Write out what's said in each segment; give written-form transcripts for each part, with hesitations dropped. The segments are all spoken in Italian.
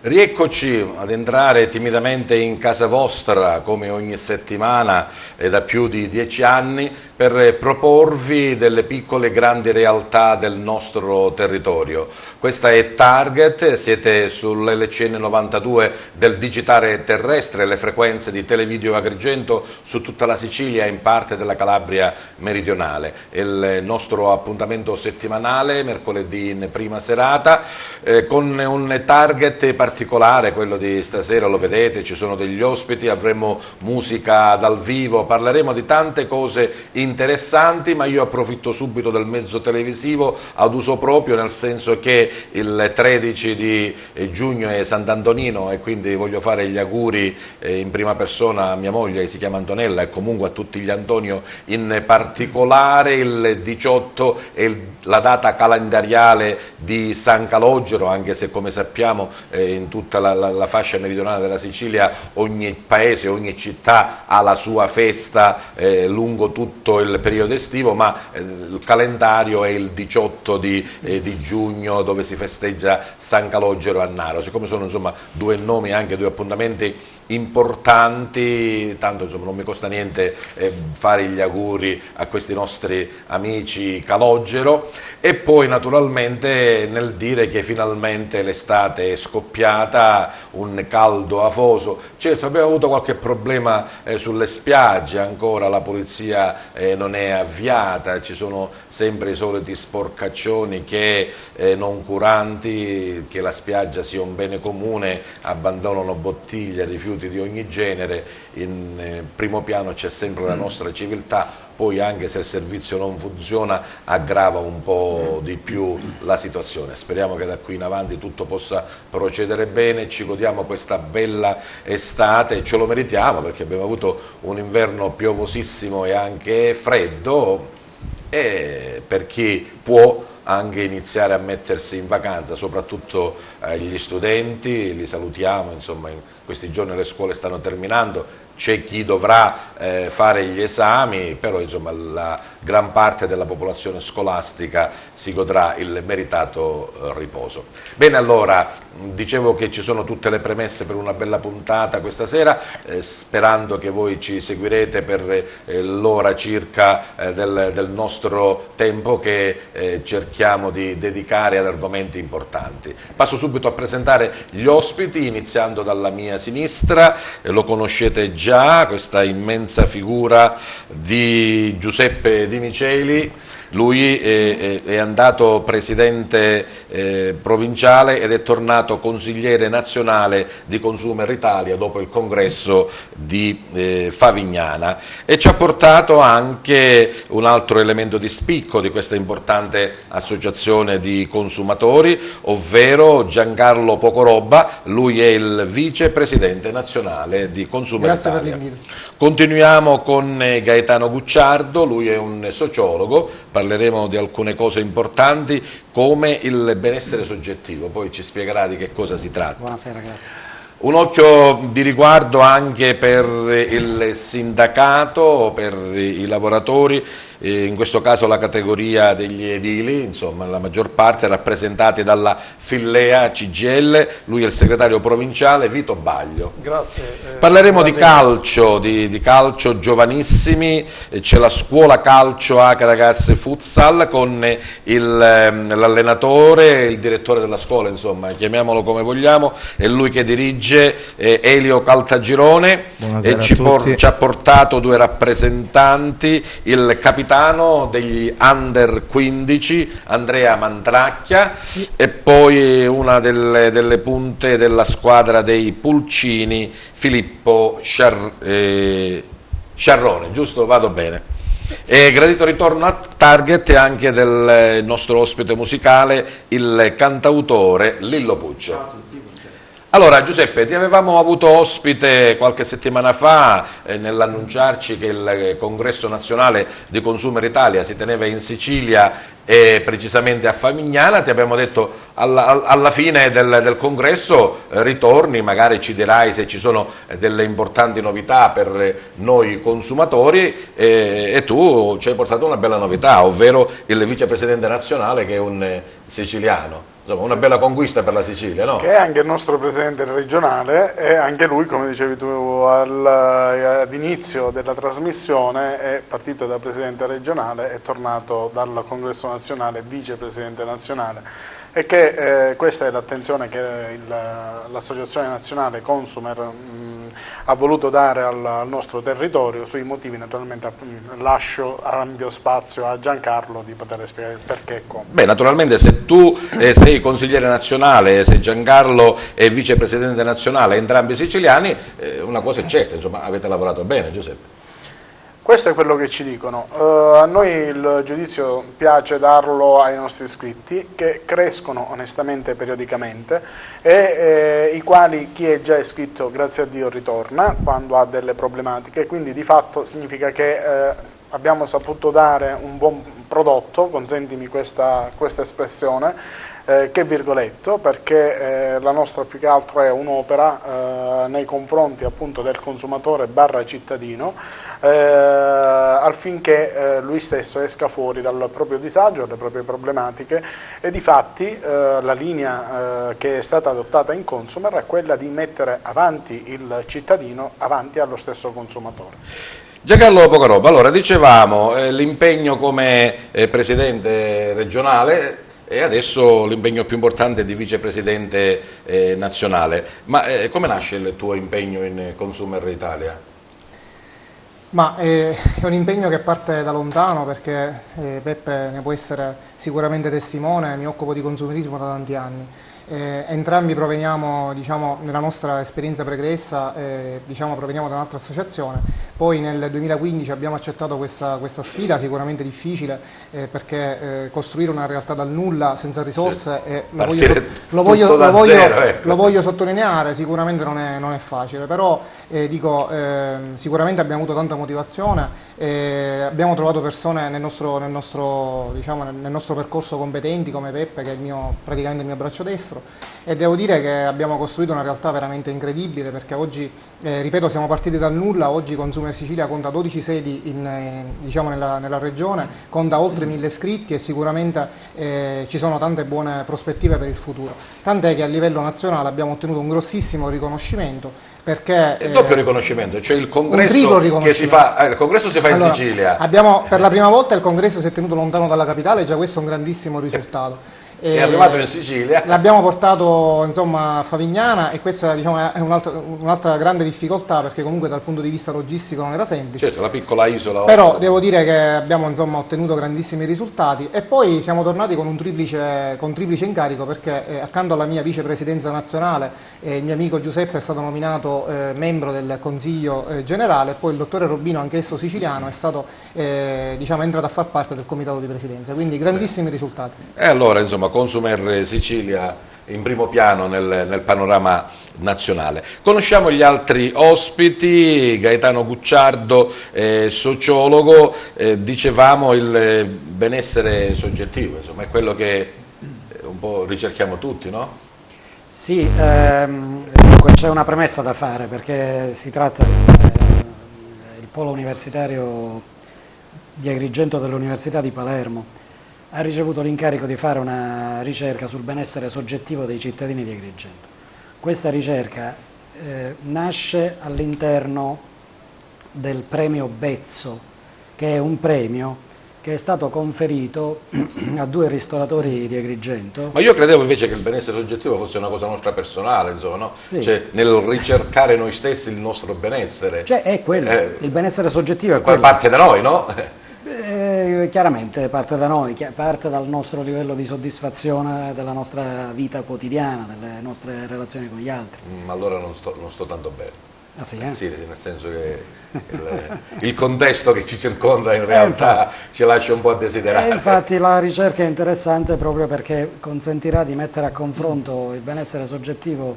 Rieccoci ad entrare timidamente in casa vostra come ogni settimana da più di 10 anni per proporvi delle piccole e grandi realtà del nostro territorio. Questa è Target, siete sull'LCN 92 del digitale terrestre, le frequenze di Televideo Agrigento su tutta la Sicilia e in parte della Calabria meridionale. È il nostro appuntamento settimanale, mercoledì in prima serata, con un target particolare, quello di stasera, lo vedete, ci sono degli ospiti, avremo musica dal vivo, parleremo di tante cose interessanti, ma io approfitto subito del mezzo televisivo ad uso proprio, nel senso che il 13 di giugno è Sant'Antonino e quindi voglio fare gli auguri in prima persona a mia moglie, che si chiama Antonella, e comunque a tutti gli Antonio in particolare. Il 18 è la data calendariale di San Calogero, anche se come sappiamo in tutta la fascia meridionale della Sicilia ogni paese, ogni città ha la sua festa lungo tutto il periodo estivo, ma il calendario è il 18 di giugno, dove si festeggia San Calogero a Naro. Siccome sono insomma due nomi, anche due appuntamenti importanti, tanto insomma non mi costa niente fare gli auguri a questi nostri amici Calogero, e poi naturalmente nel dire che finalmente l'estate è scoppiata, un caldo afoso. Certo, abbiamo avuto qualche problema sulle spiagge, ancora la polizia non è avviata, ci sono sempre i soliti sporcaccioni che non curanti che la spiaggia sia un bene comune abbandonano bottiglie, rifiuti di ogni genere. In primo piano c'è sempre la nostra civiltà, poi anche se il servizio non funziona aggrava un po' di più la situazione. Speriamo che da qui in avanti tutto possa procedere bene, ci godiamo questa bella estate, ce lo meritiamo perché abbiamo avuto un inverno piovosissimo e anche freddo, e per chi può anche iniziare a mettersi in vacanza, soprattutto gli studenti, li salutiamo, insomma in questi giorni le scuole stanno terminando, c'è chi dovrà fare gli esami, però insomma la gran parte della popolazione scolastica si godrà il meritato riposo. Bene, allora, dicevo che ci sono tutte le premesse per una bella puntata questa sera, sperando che voi ci seguirete per l'ora circa del nostro tempo che cerchiamo di dedicare ad argomenti importanti. Passo subito a presentare gli ospiti, iniziando dalla mia sinistra, lo conoscete già, questa immensa figura di Giuseppe Di Miceli. Lui è andato presidente provinciale ed è tornato consigliere nazionale di Consumer Italia dopo il congresso di Favignana, e ci ha portato anche un altro elemento di spicco di questa importante associazione di consumatori, ovvero Giancarlo Pocoroba. Lui è il vicepresidente nazionale di Consumer Grazie Italia. per l'invito. Continuiamo con Gaetano Gucciardo, lui è un sociologo, parleremo di alcune cose importanti come il benessere soggettivo, poi ci spiegherà di che cosa si tratta. Buonasera, grazie. Un occhio di riguardo anche per il sindacato, per i lavoratori, in questo caso la categoria degli edili, insomma la maggior parte rappresentati dalla Fillea CGL. Lui è il segretario provinciale, Vito Baglio. Grazie. Parleremo di calcio, di calcio giovanissimi, c'è la scuola calcio Acaragas Futsal con l'allenatore, il direttore della scuola, insomma chiamiamolo come vogliamo, è lui che dirige, Elio Caltagirone. Buonasera e a tutti. ci ha portato due rappresentanti, il capitano degli Under 15 Andrea Mantracchia e poi una delle punte della squadra dei Pulcini Filippo Sciarrone, giusto? Vado bene. E gradito ritorno a Target anche del nostro ospite musicale, il cantautore Lillo Puccio. Ciao a tutti. Allora Giuseppe, ti avevamo avuto ospite qualche settimana fa nell'annunciarci che il congresso nazionale di Consumer Italia si teneva in Sicilia e precisamente a Favignana. Ti abbiamo detto alla fine del congresso ritorni, magari ci dirai se ci sono delle importanti novità per noi consumatori, e tu ci hai portato una bella novità, ovvero il vicepresidente nazionale che è un siciliano. Insomma, una bella conquista per la Sicilia, no? Che è anche il nostro presidente regionale e anche lui, come dicevi tu ad inizio della trasmissione, è partito da presidente regionale, è tornato dal Congresso nazionale vicepresidente nazionale. E che questa è l'attenzione che l'Associazione Nazionale Consumer ha voluto dare al nostro territorio. Sui motivi naturalmente lascio ampio spazio a Giancarlo di poter spiegare il perché e come. Beh, naturalmente se tu sei consigliere nazionale, se Giancarlo è vicepresidente nazionale, entrambi siciliani, una cosa è certa, insomma, avete lavorato bene, Giuseppe. Questo è quello che ci dicono. A noi il giudizio piace darlo ai nostri iscritti, che crescono onestamente periodicamente e i quali chi è già iscritto, grazie a Dio, ritorna quando ha delle problematiche, quindi di fatto significa che abbiamo saputo dare un buon prodotto, consentimi questa espressione, che virgoletto, perché la nostra più che altro è un'opera nei confronti appunto del consumatore barra cittadino, affinché lui stesso esca fuori dal proprio disagio, dalle proprie problematiche, e difatti la linea che è stata adottata in Consumer è quella di mettere avanti il cittadino avanti allo stesso consumatore. Giancarlo Pocaroba, allora dicevamo l'impegno come presidente regionale e adesso l'impegno più importante di vicepresidente nazionale, ma come nasce il tuo impegno in Consumer Italia? Ma è un impegno che parte da lontano, perché Peppe ne può essere sicuramente testimone, mi occupo di consumerismo da tanti anni. Entrambi proveniamo, diciamo, nella nostra esperienza pregressa, diciamo, proveniamo da un'altra associazione. Poi nel 2015 abbiamo accettato questa sfida sicuramente difficile, perché costruire una realtà dal nulla, senza risorse, lo voglio sottolineare, sicuramente non è facile, però sicuramente abbiamo avuto tanta motivazione, abbiamo trovato persone nel nostro percorso competenti come Peppe, che è praticamente il mio braccio destro, e devo dire che abbiamo costruito una realtà veramente incredibile, perché oggi, ripeto, siamo partiti dal nulla. Oggi Consumer Sicilia conta 12 sedi nella regione, conta oltre 1000 iscritti e sicuramente ci sono tante buone prospettive per il futuro, tant'è che a livello nazionale abbiamo ottenuto un grossissimo riconoscimento, perché il doppio riconoscimento, cioè il congresso che si fa, il congresso si fa in Sicilia. Per la prima volta il congresso si è tenuto lontano dalla capitale, già questo è un grandissimo risultato. È arrivato in Sicilia. L'abbiamo portato, insomma, a Favignana, e questa, diciamo, è un'altra grande difficoltà, perché comunque dal punto di vista logistico non era semplice. Certo, la piccola isola. Però devo dire che abbiamo, insomma, ottenuto grandissimi risultati, e poi siamo tornati con un triplice incarico, perché accanto alla mia vicepresidenza nazionale il mio amico Giuseppe è stato nominato membro del Consiglio generale, e poi il dottore Robino, anch'esso siciliano, è stato entrato a far parte del comitato di presidenza, quindi grandissimi risultati. E allora, insomma, Consumer Sicilia in primo piano nel panorama nazionale. Conosciamo gli altri ospiti: Gaetano Gucciardo, sociologo, dicevamo il benessere soggettivo, insomma, è quello che un po' ricerchiamo tutti, no? Sì, dunque c'è una premessa da fare, perché si tratta del polo universitario di Agrigento dell'Università di Palermo. Ha ricevuto l'incarico di fare una ricerca sul benessere soggettivo dei cittadini di Agrigento. Questa ricerca nasce all'interno del premio Bezzo, che è un premio che è stato conferito a 2 ristoratori di Agrigento. Ma io credevo invece che il benessere soggettivo fosse una cosa nostra personale, insomma, no? Sì. Cioè, nel ricercare noi stessi il nostro benessere. Cioè è quello, il benessere soggettivo è quello. Parte da noi, no? Chiaramente parte da noi, parte dal nostro livello di soddisfazione della nostra vita quotidiana, delle nostre relazioni con gli altri. Ma allora non sto tanto bene. Ah, sì, Sì, nel senso che il contesto che ci circonda in realtà ci lascia un po' a desiderare. Infatti la ricerca è interessante proprio perché consentirà di mettere a confronto il benessere soggettivo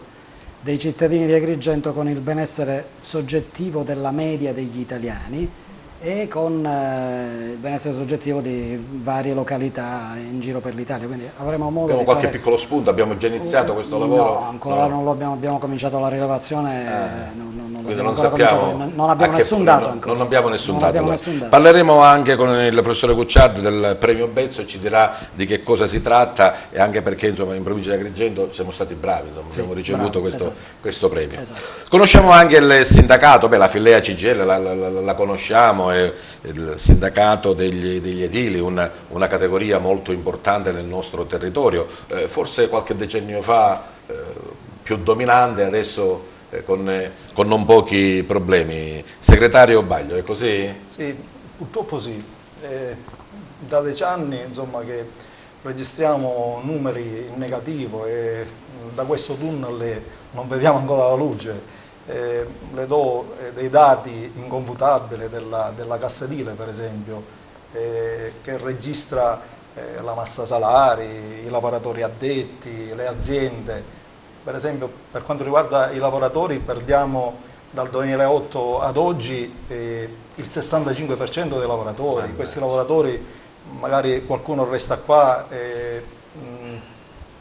dei cittadini di Agrigento con il benessere soggettivo della media degli italiani, e con il benessere soggettivo di varie località in giro per l'Italia. Quindi avremo modo Abbiamo qualche piccolo spunto, abbiamo già iniziato questo lavoro? No, ancora non lo abbiamo cominciato la rilevazione, non Quindi abbiamo non ancora sappiamo cominciato, non abbiamo a che nessun punto, dato ancora. non abbiamo nessun Non dato. abbiamo Allora. nessun dato. Parleremo anche con il professore Cucciardi del premio Bezzo e ci dirà di che cosa si tratta, e anche perché insomma in provincia di Agrigento siamo stati bravi, insomma, Sì, abbiamo ricevuto bravo, esatto. questo premio. Esatto. Conosciamo anche il sindacato, la Filea CGIL la conosciamo, è il sindacato degli edili, una categoria molto importante nel nostro territorio, forse qualche decennio fa più dominante, adesso con non pochi problemi. Segretario Baglio, è così? Sì, purtroppo sì. Da 10 anni insomma, che registriamo numeri in negativo e da questo tunnel non vediamo ancora la luce. Le do dei dati inconfutabili della Cassa Edile, per esempio, che registra la massa salari, i lavoratori addetti, le aziende. Per esempio, per quanto riguarda i lavoratori, perdiamo dal 2008 ad oggi il 65% dei lavoratori. Questi lavoratori, magari qualcuno resta qua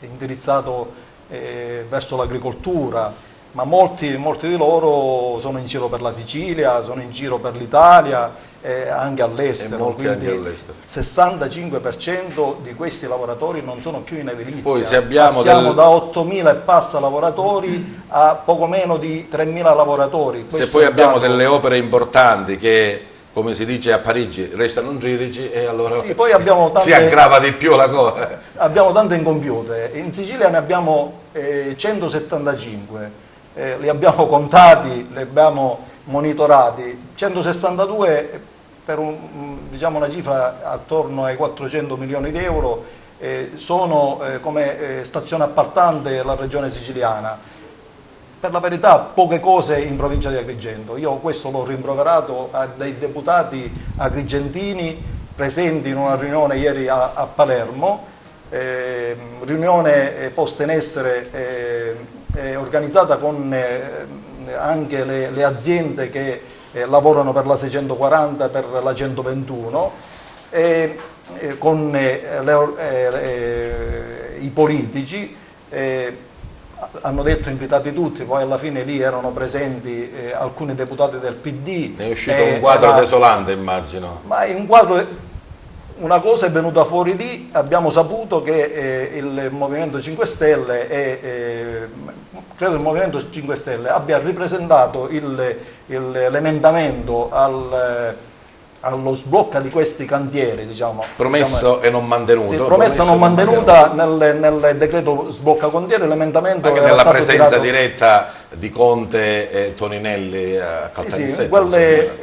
indirizzato verso l'agricoltura, ma molti di loro sono in giro per la Sicilia, sono in giro per l'Italia, anche all'estero. Quindi il 65% di questi lavoratori non sono più in edilizia. Poi se abbiamo passiamo da 8.000 e passa lavoratori a poco meno di 3.000 lavoratori. Se poi abbiamo delle opere importanti che, come si dice a Parigi, restano girici, e allora sì, poi abbiamo tante, si aggrava di più la cosa. Abbiamo tante incompiute. In Sicilia ne abbiamo 175, li abbiamo contati, li abbiamo monitorati. 162 per diciamo una cifra attorno ai 400 milioni di euro sono come stazione appaltante la regione siciliana. Per la verità poche cose in provincia di Agrigento. Io questo l'ho rimproverato a dei deputati agrigentini presenti in una riunione ieri a Palermo, riunione posta in essere organizzata con anche le aziende che lavorano per la 640, per la 121, con i politici. Hanno detto invitati tutti, poi alla fine lì erano presenti alcuni deputati del PD. Ne è uscito un quadro desolante, immagino. Ma un quadro, una cosa è venuta fuori lì, abbiamo saputo che il Movimento 5 Stelle credo il Movimento 5 Stelle abbia ripresentato l'emendamento allo sblocca di questi cantieri, promesso e non mantenuto. Sì, promessa non mantenuta nel decreto sblocca cantieri. L'emendamento anche era nella stato presenza tirato diretta di Conte e Toninelli a Caltanissetta.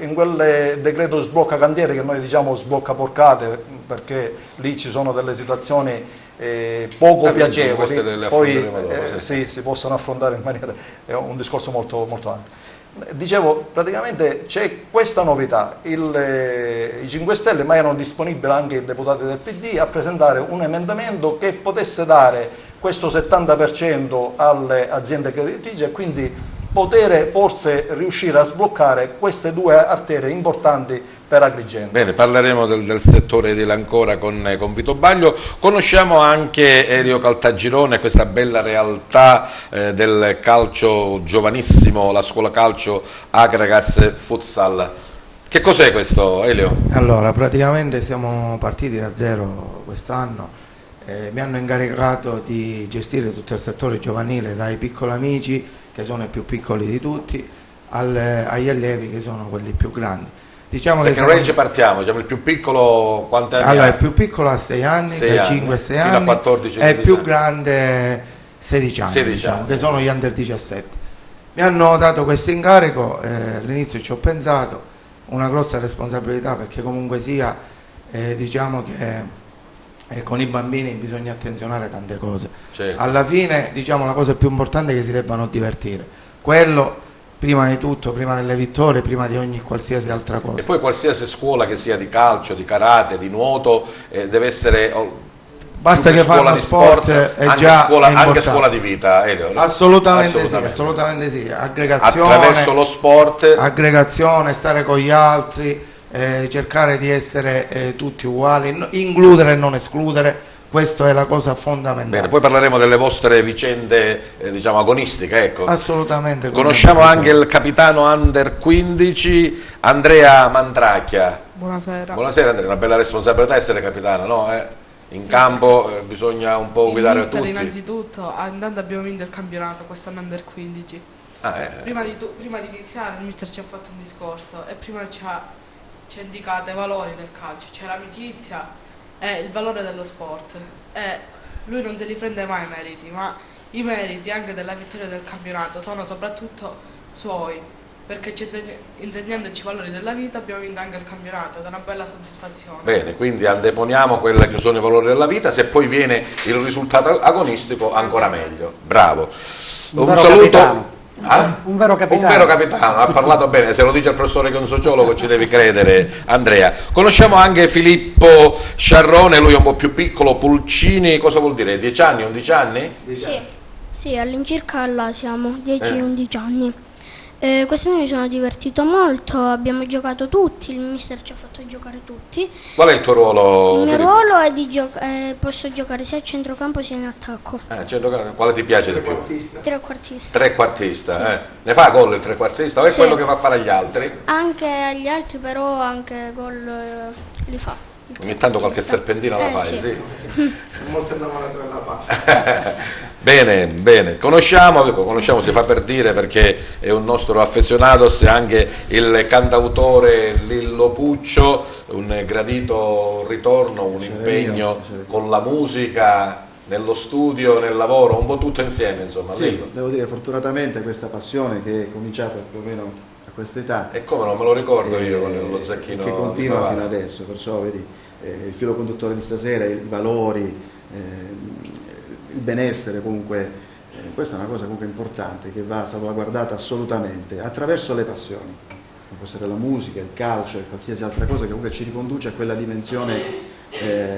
in quel decreto sblocca cantieri, che noi diciamo sblocca porcate, perché lì ci sono delle situazioni poco piacevoli, poi si possono affrontare in maniera, è un discorso molto, molto ampio. Dicevo, praticamente c'è questa novità, i 5 Stelle, ma erano disponibili anche i deputati del PD a presentare un emendamento che potesse dare questo 70% alle aziende creditrici e quindi poter forse riuscire a sbloccare queste due arterie importanti per Agrigento. Bene, parleremo del settore edile ancora con Vito Baglio. Conosciamo anche Elio Caltagirone, questa bella realtà del calcio giovanissimo, la scuola calcio Agragas Futsal. Che cos'è questo, Elio? Allora, praticamente siamo partiti da zero quest'anno. Mi hanno incaricato di gestire tutto il settore giovanile, dai piccoli amici, che sono i più piccoli di tutti, agli allievi, che sono quelli più grandi. Diciamo che range partiamo? Diciamo, il più piccolo quanti anni allora, ha? Il più piccolo ha 6 anni, da 5 a 6 fino anni, a 14, e il più grande 16 anni, 16 diciamo, anni, che sono gli under 17. Mi hanno dato questo incarico, all'inizio ci ho pensato, una grossa responsabilità, perché comunque sia, diciamo che con i bambini bisogna attenzionare tante cose. Certo. Alla fine, diciamo, la cosa più importante è che si debbano divertire. Quello prima di tutto, prima delle vittorie, prima di ogni qualsiasi altra cosa. E poi qualsiasi scuola che sia di calcio, di karate, di nuoto, deve essere basta che fanno sport, è anche già anche scuola di vita, Elio. Assolutamente sì, aggregazione, attraverso lo sport, aggregazione, stare con gli altri, cercare di essere tutti uguali, includere e non escludere, Questo è la cosa fondamentale. Bene, poi parleremo delle vostre vicende, diciamo, agonistiche, ecco. Assolutamente. Conosciamo anche il capitano Under 15, Andrea Mandracchia. Buonasera. Buonasera Andrea, una bella responsabilità essere capitano, no? In campo bisogna un po' guidare mister, tutti. Innanzitutto, andando abbiamo vinto il campionato quest'anno Under 15. Prima di iniziare il mister ci ha fatto un discorso e prima ci ha indicato i valori del calcio, c'è l'amicizia e il valore dello sport. E lui non se li prende mai i meriti, ma i meriti anche della vittoria del campionato sono soprattutto suoi, perché insegnandoci i valori della vita abbiamo vinto anche il campionato, ed è una bella soddisfazione. Bene, quindi anteponiamo quelli che sono i valori della vita, se poi viene il risultato agonistico ancora meglio. Bravo. Un saluto. Un vero capitano. Un vero capitano, ha parlato bene, se lo dice il professore che è un sociologo ci devi credere, Andrea. Conosciamo anche Filippo Sciarrone, lui è un po' più piccolo, Pulcini, cosa vuol dire? 10 anni, 11 anni? Sì, all'incirca là siamo, 10-11 anni. Quest'anno mi sono divertito molto, abbiamo giocato tutti, il mister ci ha fatto giocare tutti. Qual è il tuo ruolo? Il mio Filippo? ruolo è di posso giocare sia a centrocampo sia in attacco. Quale ti piace di più? Trequartista. Trequartista, Sì. Ne fa gol il trequartista o è Sì. quello che fa fare agli altri? Anche agli altri però anche gol li fa. il Ogni tanto qualche trequartista. serpentina la fai, sì. sì. Molto innamorato della palla. Bene, bene, conosciamo, si fa per dire perché è un nostro affezionato, sia anche il cantautore Lillo Puccio, un gradito ritorno, un impegno con la musica, nello studio, nel lavoro, un po' tutto insieme, insomma. Sì, Lillo. devo dire fortunatamente questa passione che è cominciata più o meno a questa età E come non me lo ricordo io con lo zecchino che di continua Favara. fino adesso, perciò vedi il filo conduttore di stasera, i valori, il benessere comunque, questa è una cosa comunque importante che va salvaguardata assolutamente attraverso le passioni, può essere la musica, il calcio e qualsiasi altra cosa che comunque ci riconduce a quella dimensione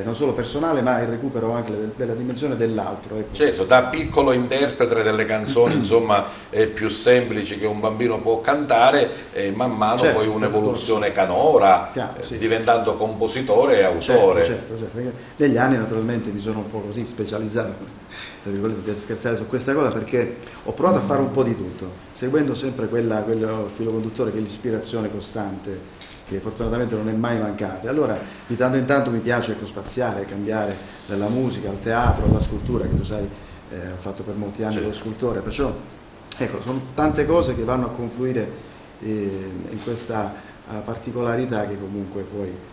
non solo personale ma il recupero anche della dimensione dell'altro. Ecco. Certo, da piccolo interprete delle canzoni insomma più semplici che un bambino può cantare, man mano Certo, poi un'evoluzione canora, Chiaro, sì, diventando compositore e autore. Certo. Perché negli anni naturalmente mi sono un po' così specializzato, tra virgolette, per scherzare su questa cosa, perché ho provato a fare un po' di tutto, seguendo sempre quello filo conduttore che è l'ispirazione costante, che fortunatamente non è mai mancata. Allora di tanto in tanto mi piace spaziare, cambiare dalla musica al teatro, alla scultura, che tu sai ho fatto per molti anni lo scultore, perciò ecco, sono tante cose che vanno a confluire in questa particolarità che comunque poi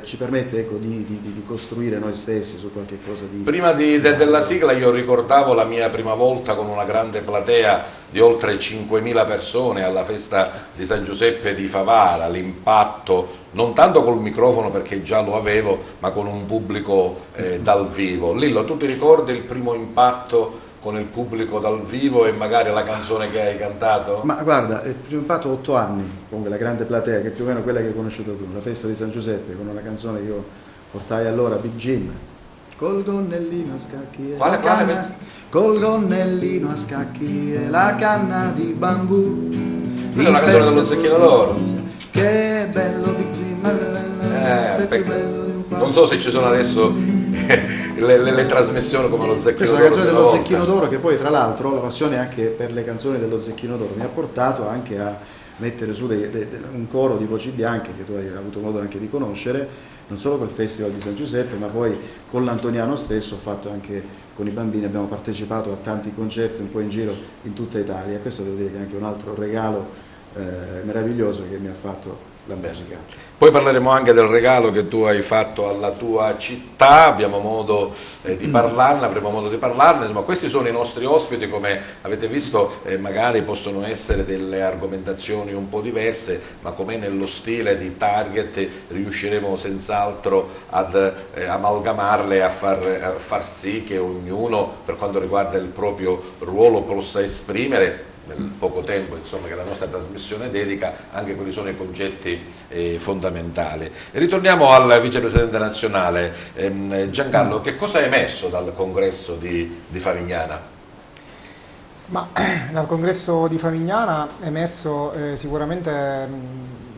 ci permette ecco, di costruire noi stessi su qualche cosa di... Prima della sigla io ricordavo la mia prima volta con una grande platea di oltre 5.000 persone alla festa di San Giuseppe di Favara, l'impatto non tanto col microfono perché già lo avevo, ma con un pubblico dal vivo. Lillo, tu ti ricordi il primo impatto con il pubblico dal vivo e magari la canzone che hai cantato? Ma guarda, il primo impatto 8 anni, con la grande platea, che è più o meno quella che hai conosciuto tu, la festa di San Giuseppe, con una canzone che io portai allora, Big Jim. Col gonnellino a scacchi e Quale? col gonnellino a scacchi e la canna di bambù. Quella è una canzone dello Zecchino d'Oro. Che bello Big Jim, sei più bello di un non so se ci sono adesso le trasmissioni come lo Zecchino Questa è d'Oro. una canzone della dello volta. Zecchino d'Oro che poi tra l'altro la passione anche per le canzoni dello Zecchino d'Oro mi ha portato anche a mettere su un coro di voci bianche che tu hai avuto modo anche di conoscere, non solo col Festival di San Giuseppe ma poi con l'Antoniano stesso, ho fatto anche con i bambini, abbiamo partecipato a tanti concerti un po' in giro in tutta Italia. Questo devo dire che è anche un altro regalo meraviglioso che mi ha fatto la musica. Poi parleremo anche del regalo che tu hai fatto alla tua città, abbiamo modo di parlarne, avremo modo di parlarne, insomma questi sono i nostri ospiti, come avete visto magari possono essere delle argomentazioni un po' diverse, ma come nello stile di Target riusciremo senz'altro ad amalgamarle e a far sì che ognuno per quanto riguarda il proprio ruolo possa esprimere nel poco tempo insomma, che la nostra trasmissione dedica, anche quelli sono i concetti fondamentali. E ritorniamo al vicepresidente nazionale Giancarlo, che cosa è emerso dal congresso di Favignana? Ma dal congresso di Favignana è emerso sicuramente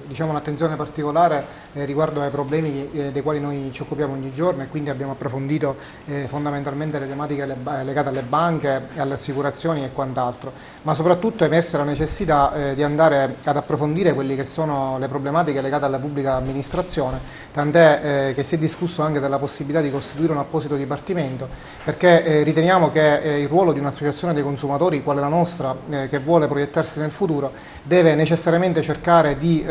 diciamo, un'attenzione particolare riguardo ai problemi dei quali noi ci occupiamo ogni giorno, e quindi abbiamo approfondito fondamentalmente le tematiche legate alle banche, alle assicurazioni e quant'altro, ma soprattutto è emersa la necessità di andare ad approfondire quelle che sono le problematiche legate alla pubblica amministrazione, tant'è che si è discusso anche della possibilità di costituire un apposito dipartimento, perché riteniamo che il ruolo di un'associazione dei consumatori, quale la nostra, che vuole proiettarsi nel futuro, deve necessariamente cercare di,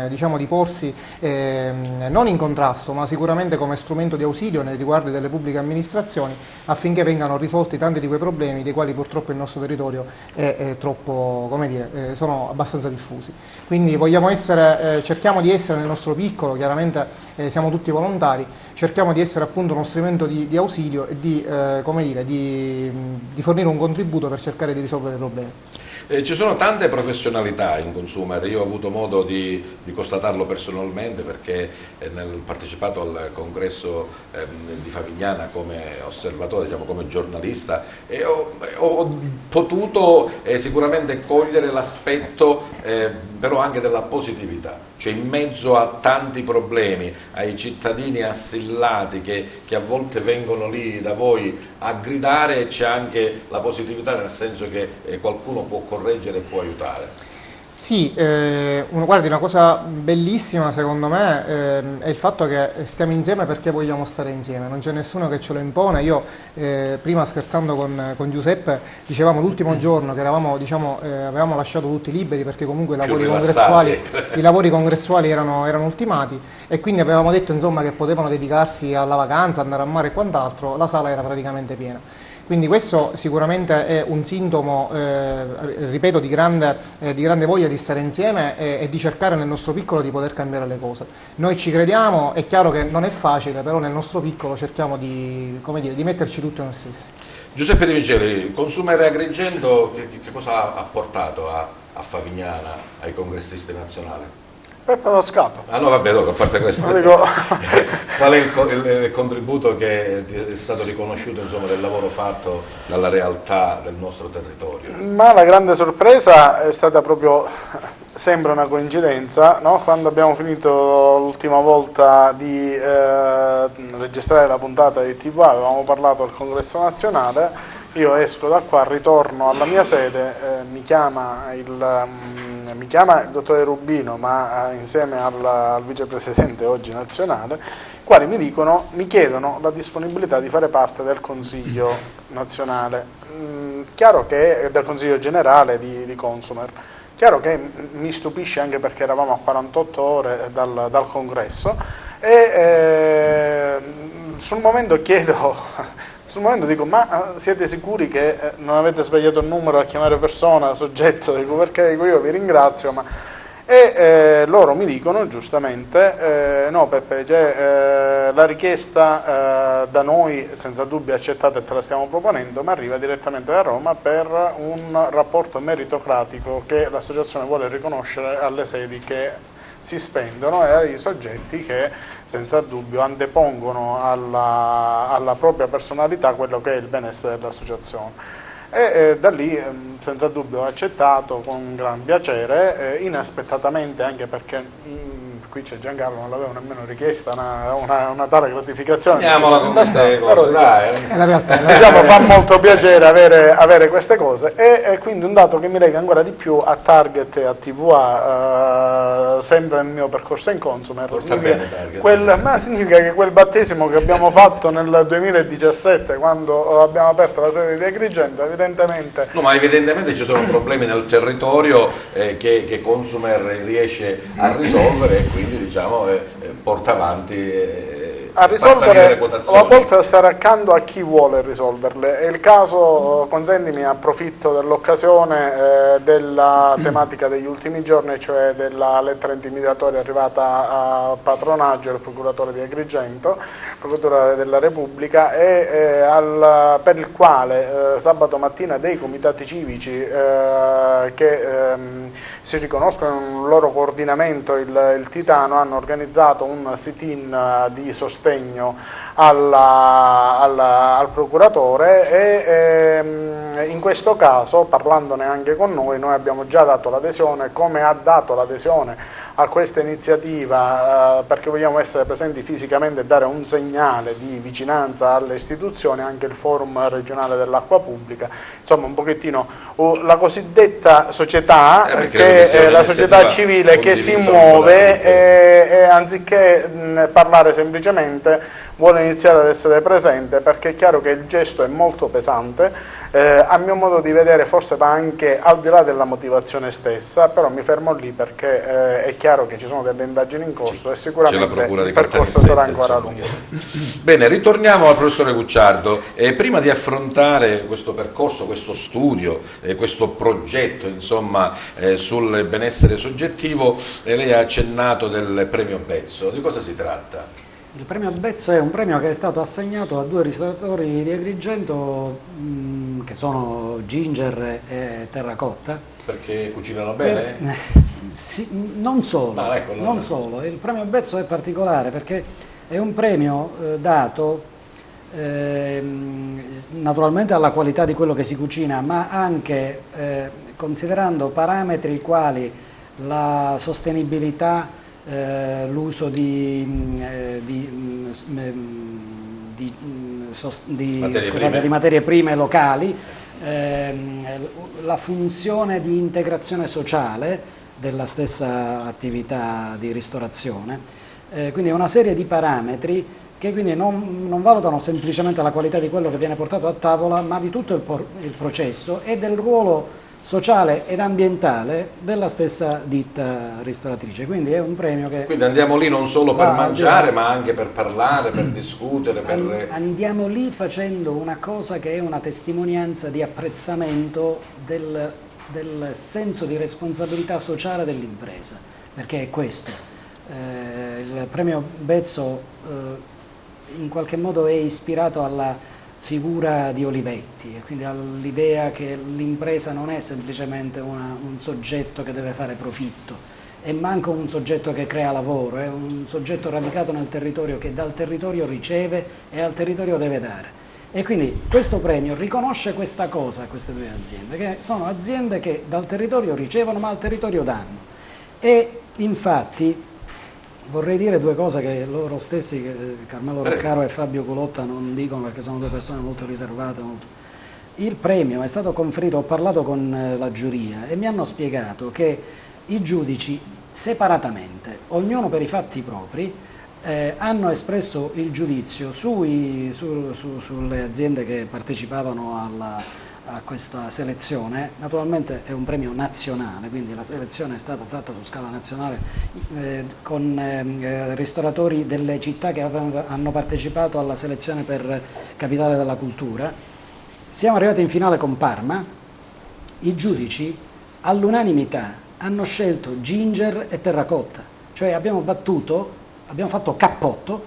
diciamo, di porsi non in contrasto, ma sicuramente come strumento di ausilio nei riguardi delle pubbliche amministrazioni, affinché vengano risolti tanti di quei problemi dei quali purtroppo il nostro territorio è troppo, come dire, sono abbastanza diffusi. Quindi vogliamo essere, cerchiamo di essere nel nostro piccolo, chiaramente siamo tutti volontari, cerchiamo di essere appunto uno strumento di ausilio e di, come dire, di fornire un contributo per cercare di risolvere i problemi. Ci sono tante professionalità in Consumer, io ho avuto modo di constatarlo personalmente, perché nel partecipato al congresso di Favignana come osservatore, diciamo come giornalista, e ho potuto sicuramente cogliere l'aspetto però anche della positività, cioè in mezzo a tanti problemi, ai cittadini assillati che a volte vengono lì da voi a gridare, c'è anche la positività, nel senso che qualcuno può correggere e può aiutare. Sì, guardi, una cosa bellissima secondo me è il fatto che stiamo insieme perché vogliamo stare insieme, non c'è nessuno che ce lo impone. Io prima, scherzando con Giuseppe, dicevamo l'ultimo giorno che eravamo, diciamo, avevamo lasciato tutti liberi, perché comunque i lavori congressuali erano ultimati, e quindi avevamo detto, insomma, che potevano dedicarsi alla vacanza, andare a mare e quant'altro. La sala era praticamente piena. Quindi questo sicuramente è un sintomo, ripeto, di grande voglia di stare insieme e di cercare nel nostro piccolo di poter cambiare le cose. Noi ci crediamo, è chiaro che non è facile, però nel nostro piccolo cerchiamo di, come dire, di metterci tutti noi stessi. Giuseppe De Micheli, Consumer Agrigento che cosa ha portato a Favignana, ai congressisti nazionali? Peppe Lo Scato. Ah no, vabbè, a parte questo, qual è il contributo che è stato riconosciuto, insomma, del lavoro fatto dalla realtà del nostro territorio? Ma la grande sorpresa è stata proprio, sembra una coincidenza, no? Quando abbiamo finito l'ultima volta di registrare la puntata di TV, avevamo parlato al Congresso Nazionale. Io esco da qua, ritorno alla mia sede, mi chiama il dottore Rubino, ma insieme al vicepresidente oggi nazionale, i quali mi chiedono la disponibilità di fare parte del Consiglio nazionale, chiaro che del Consiglio generale di Consumer. Chiaro che mi stupisce, anche perché eravamo a 48 ore dal congresso, e sul momento dico, ma siete sicuri che non avete sbagliato il numero a chiamare persona, soggetto? Dico, perché dico, io vi ringrazio, ma... E loro mi dicono giustamente, no Peppe, la richiesta da noi senza dubbio è accettata e te la stiamo proponendo, ma arriva direttamente da Roma per un rapporto meritocratico che l'associazione vuole riconoscere alle sedi che si spendono e ai soggetti che senza dubbio antepongono alla propria personalità quello che è il benessere dell'associazione. E da lì senza dubbio ho accettato con gran piacere, inaspettatamente, anche perché qui c'è Giancarlo, non l'avevo nemmeno richiesta una tale gratificazione. Andiamola con queste cose, dai. È la realtà. Diciamo, fa molto piacere avere queste cose, e quindi un dato che mi lega ancora di più a Target e a TVA, sempre nel mio percorso in Consumer, significa che quel battesimo che abbiamo fatto nel 2017, quando abbiamo aperto la sede di Agrigento, evidentemente... No, ma evidentemente ci sono problemi nel territorio che Consumer riesce a risolvere, e quindi, diciamo, porta avanti a risolvere, o a volte a stare accanto a chi vuole risolverle. È il caso, consentimi, approfitto dell'occasione della tematica degli ultimi giorni, cioè della lettera intimidatoria arrivata a patronaggio del procuratore di Agrigento, procuratore della Repubblica, e per il quale sabato mattina dei comitati civici che si riconoscono in un loro coordinamento, il Titano, hanno organizzato un sit-in di sostegno al procuratore, e in questo caso, parlandone anche con noi abbiamo già dato l'adesione, come ha dato l'adesione a questa iniziativa perché vogliamo essere presenti fisicamente e dare un segnale di vicinanza alle istituzioni, anche il forum regionale dell'acqua pubblica, insomma un pochettino la cosiddetta società, che è la società civile che si muove e anziché parlare semplicemente vuole iniziare ad essere presente, perché è chiaro che il gesto è molto pesante, a mio modo di vedere forse va anche al di là della motivazione stessa, però mi fermo lì perché è chiaro che ci sono delle indagini in corso e sicuramente il percorso sarà ancora lungo. Bene, ritorniamo al professore Gucciardo. Prima di affrontare questo percorso, questo studio, questo progetto insomma, sul benessere soggettivo, lei ha accennato del premio Bezzo. Di cosa si tratta? Il premio Bezzo è un premio che è stato assegnato a 2 ristoratori di Agrigento che sono Ginger e Terracotta. Perché cucinano bene? Sì, non solo, non solo. Il premio Bezzo è particolare perché è un premio dato naturalmente alla qualità di quello che si cucina, ma anche considerando parametri quali la sostenibilità, l'uso di materie prime locali, la funzione di integrazione sociale della stessa attività di ristorazione, quindi una serie di parametri che quindi non valutano semplicemente la qualità di quello che viene portato a tavola, ma di tutto il processo e del ruolo sociale ed ambientale della stessa ditta ristoratrice. Quindi è un premio che... Quindi andiamo lì non solo per mangiare, ma anche per parlare, per discutere, Andiamo lì facendo una cosa che è una testimonianza di apprezzamento del senso di responsabilità sociale dell'impresa, perché è questo. Il premio Bezzo in qualche modo è ispirato alla figura di Olivetti e quindi all'idea che l'impresa non è semplicemente un soggetto che deve fare profitto, è manco un soggetto che crea lavoro, è un soggetto radicato nel territorio che dal territorio riceve e al territorio deve dare. E quindi questo premio riconosce questa cosa a queste 2 aziende, che sono aziende che dal territorio ricevono ma al territorio danno. E infatti vorrei dire 2 cose che loro stessi, Carmelo Roccaro e Fabio Culotta, non dicono perché sono 2 persone molto riservate. Il premio è stato conferito, ho parlato con la giuria e mi hanno spiegato che i giudici separatamente, ognuno per i fatti propri, hanno espresso il giudizio sulle aziende che partecipavano a questa selezione. Naturalmente è un premio nazionale, quindi la selezione è stata fatta su scala nazionale con ristoratori delle città che hanno partecipato alla selezione per Capitale della Cultura. Siamo arrivati in finale con Parma, i giudici all'unanimità hanno scelto Ginger e Terracotta, cioè abbiamo fatto cappotto,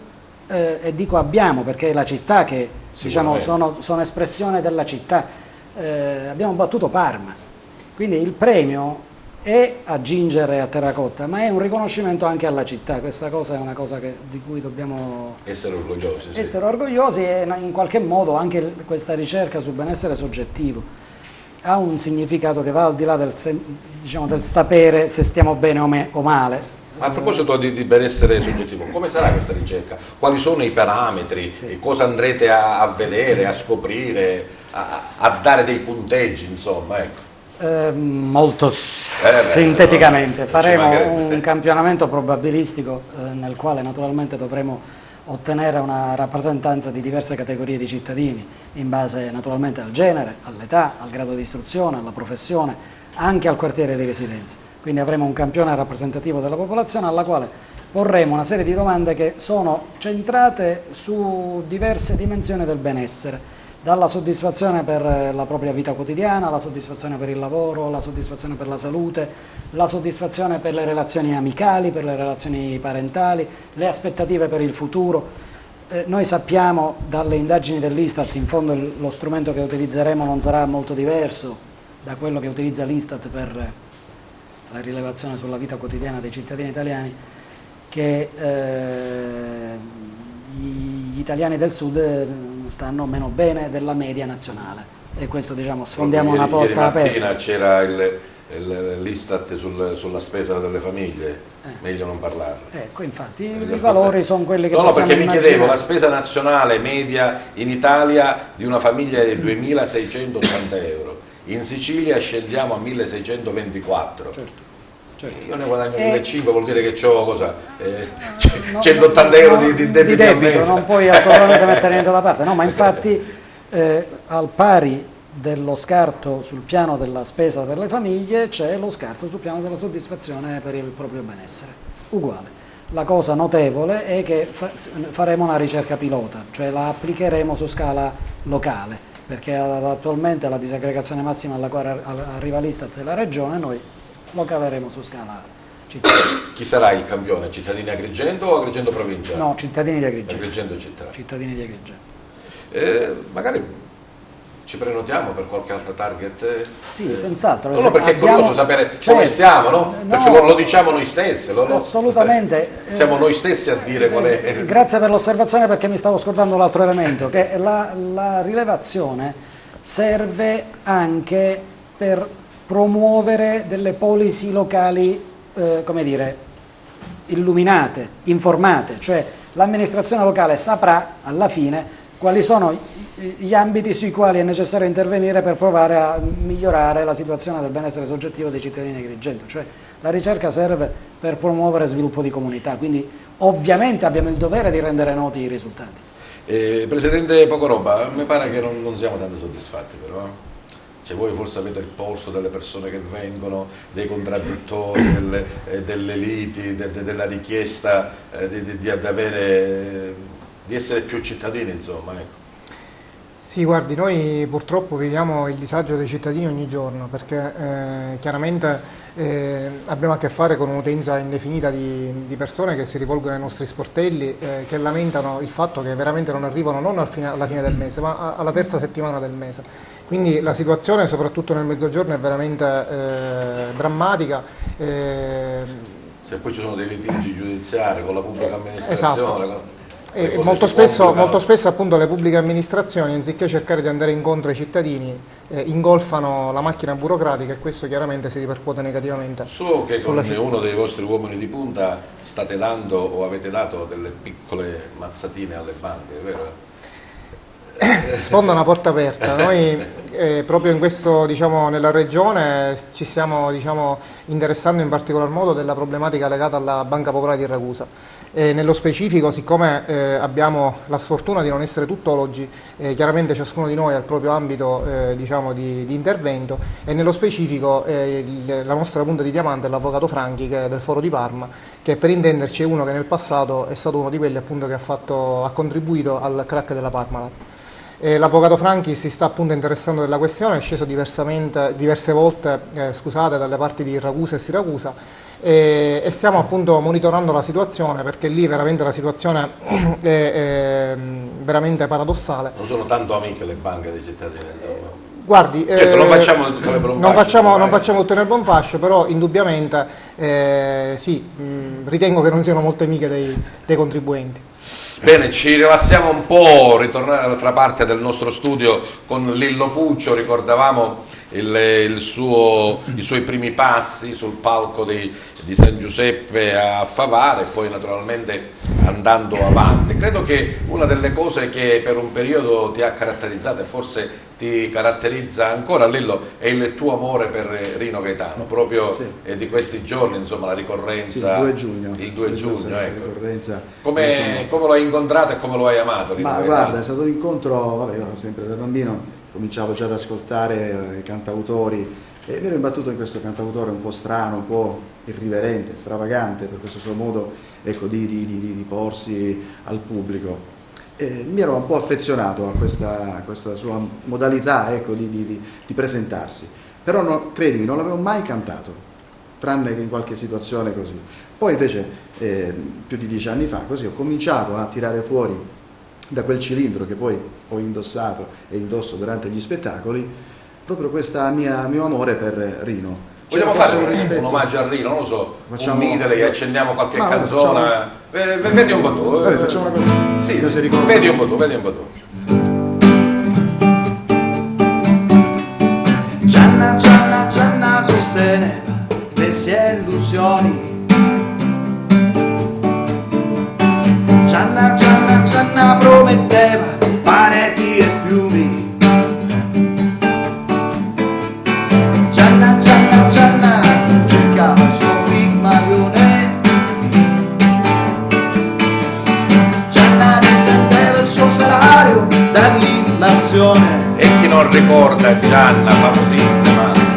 e dico abbiamo perché è la città che diciamo, sono espressione della città. Abbiamo battuto Parma, quindi il premio è a Ginger e a Terracotta, ma è un riconoscimento anche alla città. Questa cosa è una cosa di cui dobbiamo essere orgogliosi, essere orgogliosi, e in qualche modo anche questa ricerca sul benessere soggettivo ha un significato che va al di là del sapere se stiamo bene o male. A proposito di benessere soggettivo, come sarà questa ricerca? Quali sono i parametri? Sì. Cosa andrete a vedere, a scoprire, a dare dei punteggi, insomma? Ecco. Molto sinteticamente, faremo un campionamento probabilistico nel quale naturalmente dovremo ottenere una rappresentanza di diverse categorie di cittadini in base naturalmente al genere, all'età, al grado di istruzione, alla professione, anche al quartiere di residenza. Quindi avremo un campione rappresentativo della popolazione alla quale porremo una serie di domande che sono centrate su diverse dimensioni del benessere, dalla soddisfazione per la propria vita quotidiana, la soddisfazione per il lavoro, la soddisfazione per la salute, la soddisfazione per le relazioni amicali, per le relazioni parentali, le aspettative per il futuro. Noi sappiamo dalle indagini dell'Istat, in fondo lo strumento che utilizzeremo non sarà molto diverso da quello che utilizza l'Istat per la rilevazione sulla vita quotidiana dei cittadini italiani, che gli italiani del sud stanno meno bene della media nazionale, e questo diciamo sfondiamo una porta aperta. Ieri mattina c'era l'Istat sulla spesa delle famiglie, meglio non parlarne. Ecco, infatti i valori sono quelli che no, possiamo perché mi chiedevo, immaginare. la spesa nazionale media in Italia di una famiglia è di 2.680 euro, in Sicilia scendiamo a 1.624. Certo. Io ne guadagno 1.500, vuol dire che ho cosa? 180 euro di debito al mese. Non puoi assolutamente mettere niente da parte, no, ma infatti al pari dello scarto sul piano della spesa per le famiglie c'è lo scarto sul piano della soddisfazione per il proprio benessere, uguale. La cosa notevole è che faremo una ricerca pilota, cioè la applicheremo su scala locale, perché attualmente la disaggregazione massima alla quale arriva l'Istat della regione noi lo caleremo su scala cittadina. Chi sarà il campione? Cittadini Agrigento o Agrigento provincia? No, cittadini di Agrigento. Agrigento città. Cittadini di Agrigento. Magari ci prenotiamo per qualche altro target? Sì, senz'altro. No, perché è curioso sapere come stiamo, no? Perché lo diciamo noi stessi. Assolutamente. Siamo noi stessi a dire qual è. Grazie per l'osservazione, perché mi stavo scordando l'altro elemento, che la rilevazione serve anche per promuovere delle policy locali, come dire, illuminate, informate, cioè l'amministrazione locale saprà alla fine quali sono gli ambiti sui quali è necessario intervenire per provare a migliorare la situazione del benessere soggettivo dei cittadini di Agrigento. Cioè la ricerca serve per promuovere sviluppo di comunità, quindi ovviamente abbiamo il dovere di rendere noti i risultati. Presidente Pocoroba, mi pare che non siamo tanto soddisfatti però. Cioè, voi forse avete il polso delle persone che vengono, dei contraddittori, delle liti, della richiesta di essere più cittadini, insomma, ecco. Sì, guardi, noi purtroppo viviamo il disagio dei cittadini ogni giorno, perché chiaramente abbiamo a che fare con un'utenza indefinita di persone che si rivolgono ai nostri sportelli, che lamentano il fatto che veramente non arrivano non alla fine del mese, ma alla terza settimana del mese. Quindi la situazione, soprattutto nel mezzogiorno, è veramente drammatica. Se poi ci sono dei litigi giudiziari con la pubblica amministrazione. Esatto. E molto spesso appunto le pubbliche amministrazioni, anziché cercare di andare incontro ai cittadini, ingolfano la macchina burocratica, e questo chiaramente si ripercuote negativamente. So che con uno dei vostri uomini di punta state dando o avete dato delle piccole mazzatine alle banche, vero? Sfonda una porta aperta. Noi proprio in questo, nella regione ci stiamo interessando in particolar modo della problematica legata alla Banca Popolare di Ragusa. Nello specifico, siccome abbiamo la sfortuna di non essere tuttologi, chiaramente ciascuno di noi ha il proprio ambito di intervento, e nello specifico la nostra punta di diamante è l'avvocato Franchi, che è del Foro di Parma, che per intenderci è uno che nel passato è stato uno di quelli appunto che ha contribuito al crack della Parmalat. L'avvocato Franchi si sta appunto interessando della questione, è sceso diverse volte dalle parti di Ragusa e Siracusa, e stiamo appunto monitorando la situazione, perché lì veramente la situazione è veramente paradossale. Non sono tanto amiche le banche dei cittadini, insomma. Guardi, certo, non facciamo tutto non facciamo tutto nel buon fascio, però indubbiamente ritengo che non siano molte amiche dei contribuenti. Bene, ci rilassiamo un po', ritornare dall'altra parte del nostro studio con Lillo Puccio. Ricordavamo i suoi primi passi sul palco di San Giuseppe a Favara, e poi naturalmente andando avanti. Credo che una delle cose che per un periodo ti ha caratterizzato, e forse ti caratterizza ancora, Lillo, è il tuo amore per Rino Gaetano, proprio di questi giorni, insomma, la ricorrenza. Sì, il 2 giugno, ecco. Come lo hai incontrato e come lo hai amato? Ma guarda, è stato un incontro, io ero sempre da bambino, cominciavo già ad ascoltare i cantautori, e mi ero imbattuto in questo cantautore un po' strano, un po' irriverente, stravagante, per questo suo modo, ecco, di porsi al pubblico. Mi ero un po' affezionato a questa sua modalità, ecco, di presentarsi, però credimi, non l'avevo mai cantato, tranne che in qualche situazione così. Poi invece più di 10 anni fa così ho cominciato a tirare fuori da quel cilindro che poi ho indossato e indosso durante gli spettacoli proprio questo mio amore per Rino. Vogliamo fare un omaggio a Rino, non lo so, un Midele, che accendiamo qualche canzone. Vedi un po' tu. Facciamo una cosa. Sì, vedi un po' tu. Gianna, Gianna, Gianna, sosteneva le sue illusioni. Gianna, Gianna, Gianna prometteva pareti e fiumi. Gianna, Gianna, Gianna cercava il suo Pigmalione. Gianna difendeva il suo salario dall'inflazione. E chi non ricorda Gianna, famosissima,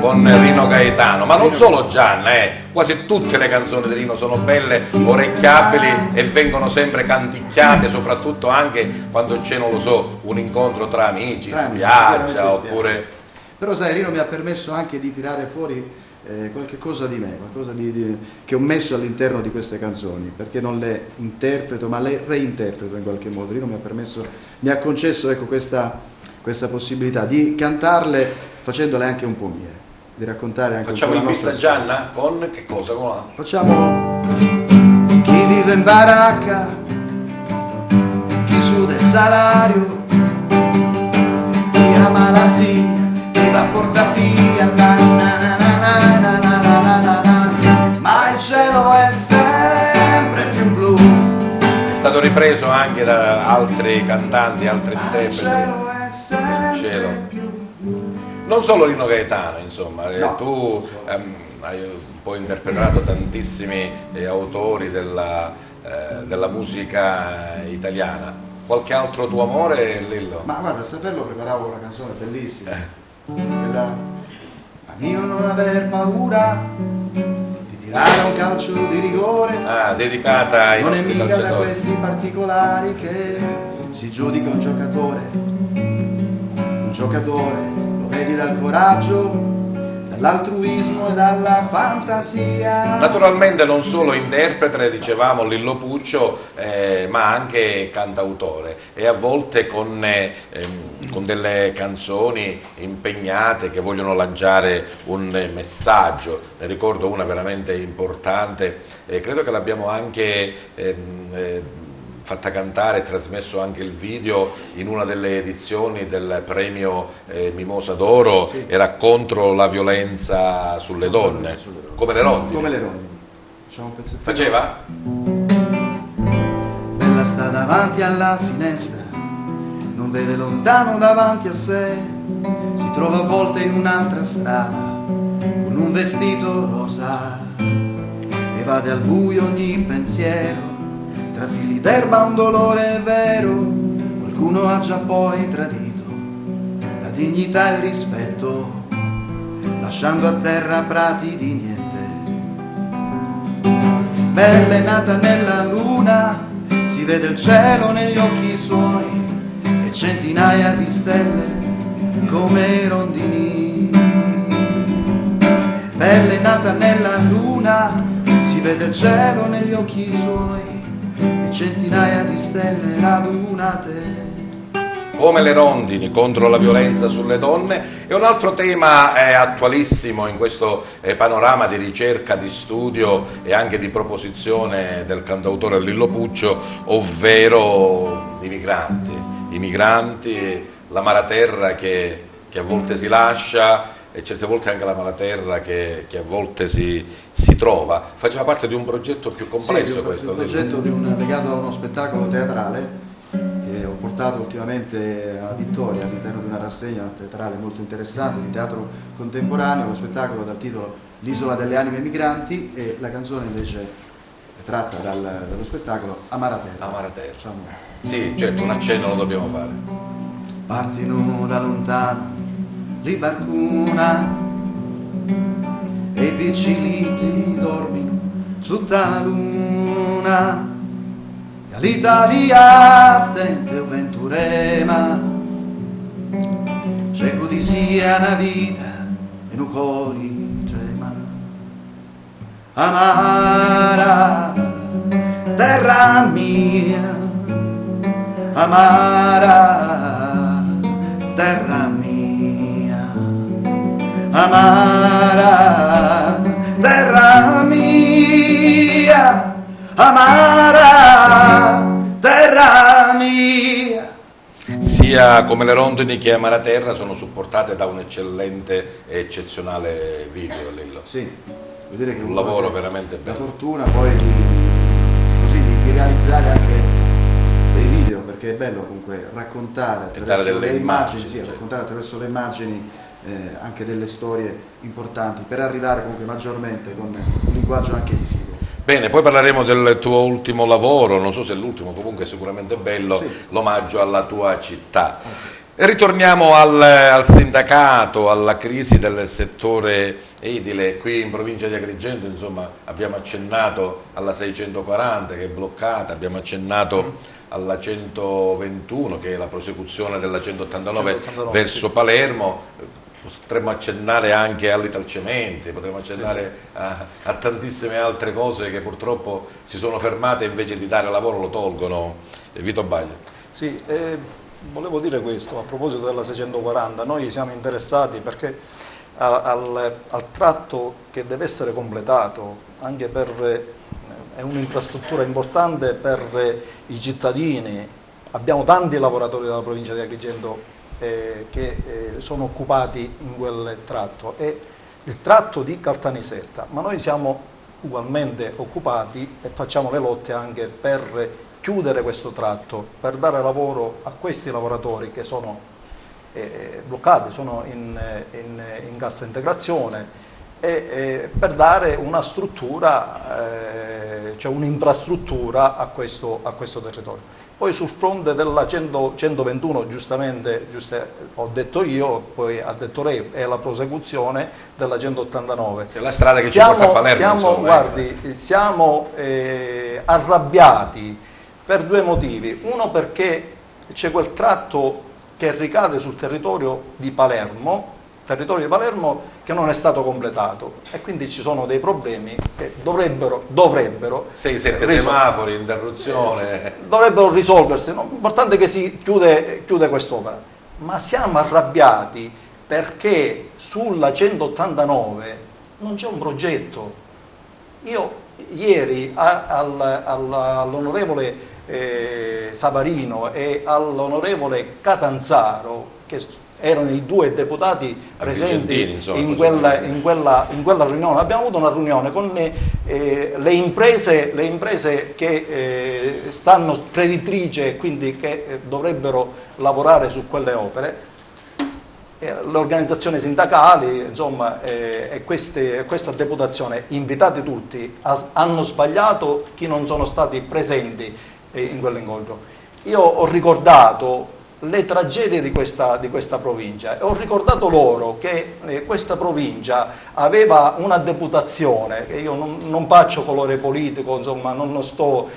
con Rino Gaetano, ma non solo Gianna, quasi tutte le canzoni di Rino sono belle, orecchiabili e vengono sempre canticchiate, soprattutto anche quando c'è, non lo so, un incontro tra amici, in spiaggia, oppure... Però sai, Rino mi ha permesso anche di tirare fuori qualche cosa di me, qualcosa che ho messo all'interno di queste canzoni, perché non le interpreto, ma le reinterpreto in qualche modo. Rino mi ha concesso, ecco, questa possibilità di cantarle facendole anche un po' mie, di raccontare anche Facciamo un po' la in nostra vista storia. Gianna con che cosa? Facciamo chi vive in baracca, chi suda il salario, chi ama la zia, chi va a Portapia, ma il cielo è sempre più blu. È stato ripreso anche da altri cantanti, altri interpreti. Il cielo è sempre più. Non solo Rino Gaetano, insomma, No. tu hai un po' interpretato tantissimi autori della musica italiana. Qualche altro tuo amore, Lillo? Ma guarda, a saperlo preparavo una canzone bellissima, quella "Ma io non aver paura di tirare un calcio di rigore". Ah, dedicata ai Non è nostri mica da calciatori. questi particolari che si giudica un giocatore. Un giocatore lo vedi dal coraggio, dall'altruismo e dalla fantasia. Naturalmente non solo interprete, dicevamo Lillo Puccio, ma anche cantautore, e a volte con delle canzoni impegnate che vogliono lanciare un messaggio. Ne ricordo una veramente importante, credo che l'abbiamo anche fatta cantare e trasmesso anche il video in una delle edizioni del premio Mimosa d'Oro, sì. Era contro la violenza sulle donne, come le rondini. Come le rondini. Facciamo un pezzettino. Faceva? Bella sta davanti alla finestra, non vede lontano davanti a sé, si trova a volte in un'altra strada con un vestito rosa, evade al buio ogni pensiero. Tra fili d'erba un dolore vero, qualcuno ha già poi tradito la dignità e il rispetto, lasciando a terra prati di niente. Bella è nata nella luna, si vede il cielo negli occhi suoi e centinaia di stelle come rondini. Bella è nata nella luna, si vede il cielo negli occhi suoi, centinaia di stelle radunate. Come le rondini, contro la violenza sulle donne. E un altro tema attualissimo in questo panorama di ricerca, di studio e anche di proposizione del cantautore Lillo Puccio, ovvero i migranti, l'amara-terra che a volte si lascia e certe volte anche la malaterra che a volte si trova. Faceva parte di un progetto più complesso, sì, questo? Un progetto legato a uno spettacolo teatrale che ho portato ultimamente a Vittoria all'interno di una rassegna teatrale molto interessante di teatro contemporaneo, lo spettacolo dal titolo L'isola delle anime migranti, e la canzone invece è tratta dallo spettacolo Amara-terra. Amara-terra. Sì, certo, un accenno lo dobbiamo fare. Partino da lontano li barcuna e i piccini dormi sotto la luna, e all'Italia attente avventurema, c'è così sia una vita e un cuore trema. Amara terra mia, amara terra mia, amara terra mia, amara terra mia. Sia famiglia come le Rondini che ama la terra sono supportate da un eccellente e eccezionale video, Lillo. Sì, vuol dire che un lavoro veramente bello. La fortuna poi di realizzare anche dei video, perché è bello comunque raccontare attraverso le immagini, sì, certo. Raccontare attraverso le immagini anche delle storie importanti, per arrivare comunque maggiormente con un linguaggio anche visivo. Bene, poi parleremo del tuo ultimo lavoro, non so se è l'ultimo, comunque è sicuramente bello, sì. L'omaggio alla tua città. E ritorniamo al sindacato, alla crisi del settore edile. Qui in provincia di Agrigento, insomma, abbiamo accennato alla 640 che è bloccata, abbiamo accennato alla 121 che è la prosecuzione della 189 verso sì. Palermo. Potremmo accennare anche all'Italcementi, potremmo accennare sì. A tantissime altre cose che purtroppo si sono fermate e invece di dare lavoro lo tolgono. Vito Baglia. Sì, volevo dire questo a proposito della 640, noi siamo interessati perché al tratto che deve essere completato, anche per è un'infrastruttura importante per i cittadini, abbiamo tanti lavoratori della provincia di Agrigento che sono occupati in quel tratto, è il tratto di Caltanissetta, ma noi siamo ugualmente occupati e facciamo le lotte anche per chiudere questo tratto, per dare lavoro a questi lavoratori che sono bloccati, sono in cassa integrazione e per dare una struttura, cioè un'infrastruttura a questo territorio. Poi sul fronte della 121, giustamente ho detto io, poi ha detto lei, è la prosecuzione della 189. È la strada che ci porta a Palermo. Siamo arrabbiati per due motivi. Uno perché c'è quel tratto che ricade sul territorio di Palermo che non è stato completato e quindi ci sono dei problemi che dovrebbero 6-7 semafori, interruzione, dovrebbero risolversi. L'importante è che si chiude quest'opera, ma siamo arrabbiati perché sulla 189 non c'è un progetto. Io ieri all'onorevole Savarino e all'onorevole Catanzaro, che erano i due deputati presenti in quella riunione. Abbiamo avuto una riunione con le imprese che stanno creditrici e quindi che dovrebbero lavorare su quelle opere, le organizzazioni sindacali, insomma, e questa deputazione, invitati tutti, hanno sbagliato chi non sono stati presenti in quell'incontro. Io ho ricordato le tragedie di questa provincia e ho ricordato loro che questa provincia aveva una deputazione, che io non faccio colore politico, insomma non lo sto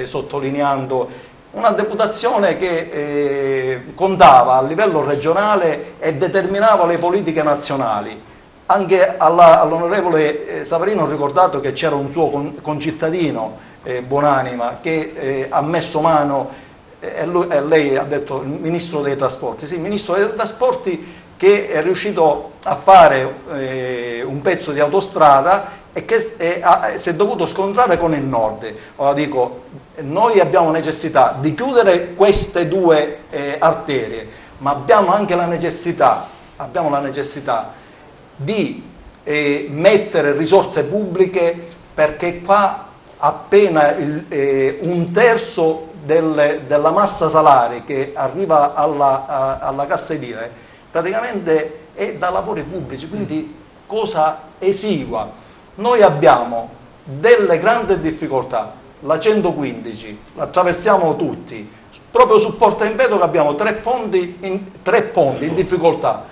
sottolineando, una deputazione che contava a livello regionale e determinava le politiche nazionali. Anche all'onorevole Savarino ho ricordato che c'era un suo concittadino, buonanima, che ha messo mano, e lei ha detto il ministro dei trasporti, sì, il ministro dei trasporti che è riuscito a fare un pezzo di autostrada e che si è dovuto scontrare con il nord. Ora dico, noi abbiamo necessità di chiudere queste due arterie, ma abbiamo anche la necessità di mettere risorse pubbliche, perché qua appena un terzo della massa salari che arriva alla cassa edile praticamente è da lavori pubblici, quindi cosa esigua. Noi abbiamo delle grandi difficoltà, la 115 la attraversiamo tutti, proprio su Porta Empedocle abbiamo tre ponti in difficoltà,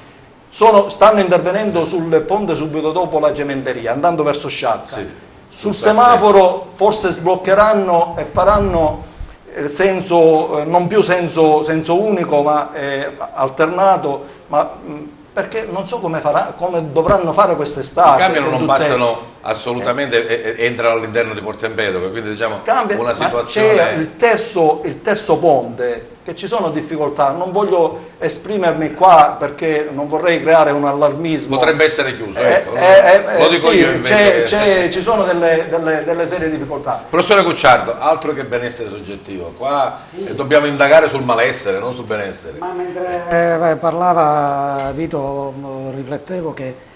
stanno intervenendo sul ponte subito dopo la cementeria andando verso Sciacca, sì, sul semaforo forse sbloccheranno e faranno senso, non più senso unico ma alternato, ma perché non so come dovranno fare quest'estate. In cambio non bastano assolutamente entrano all'interno di Porto Empedocle, quindi diciamo una situazione... C'è il terzo ponte, che ci sono difficoltà, non voglio esprimermi qua perché non vorrei creare un allarmismo. Potrebbe essere chiuso, ecco. Lo dico sì, io invece. ci sono delle serie difficoltà. Professore Cucciardo, altro che benessere soggettivo, qua dobbiamo indagare sul malessere, non sul benessere. Ma mentre parlava Vito, riflettevo che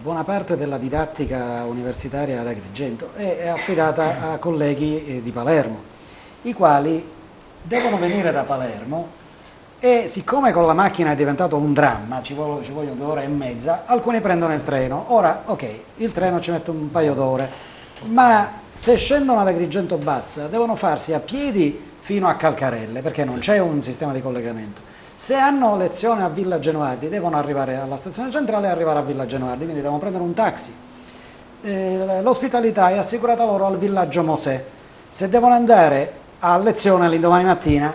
buona parte della didattica universitaria ad Agrigento è affidata a colleghi di Palermo, i quali devono venire da Palermo e siccome con la macchina è diventato un dramma, ci vogliono 2 ore e mezza, alcuni prendono il treno. Ora, ok, il treno ci mette un paio d'ore, ma se scendono ad Agrigento Bassa devono farsi a piedi fino a Calcarelle, perché non c'è un sistema di collegamento. Se hanno lezione a Villa Genoardi devono arrivare alla stazione centrale e arrivare a Villa Genoardi, quindi devono prendere un taxi. L'ospitalità è assicurata loro al villaggio Mosè. Se devono andare a lezione l'indomani mattina,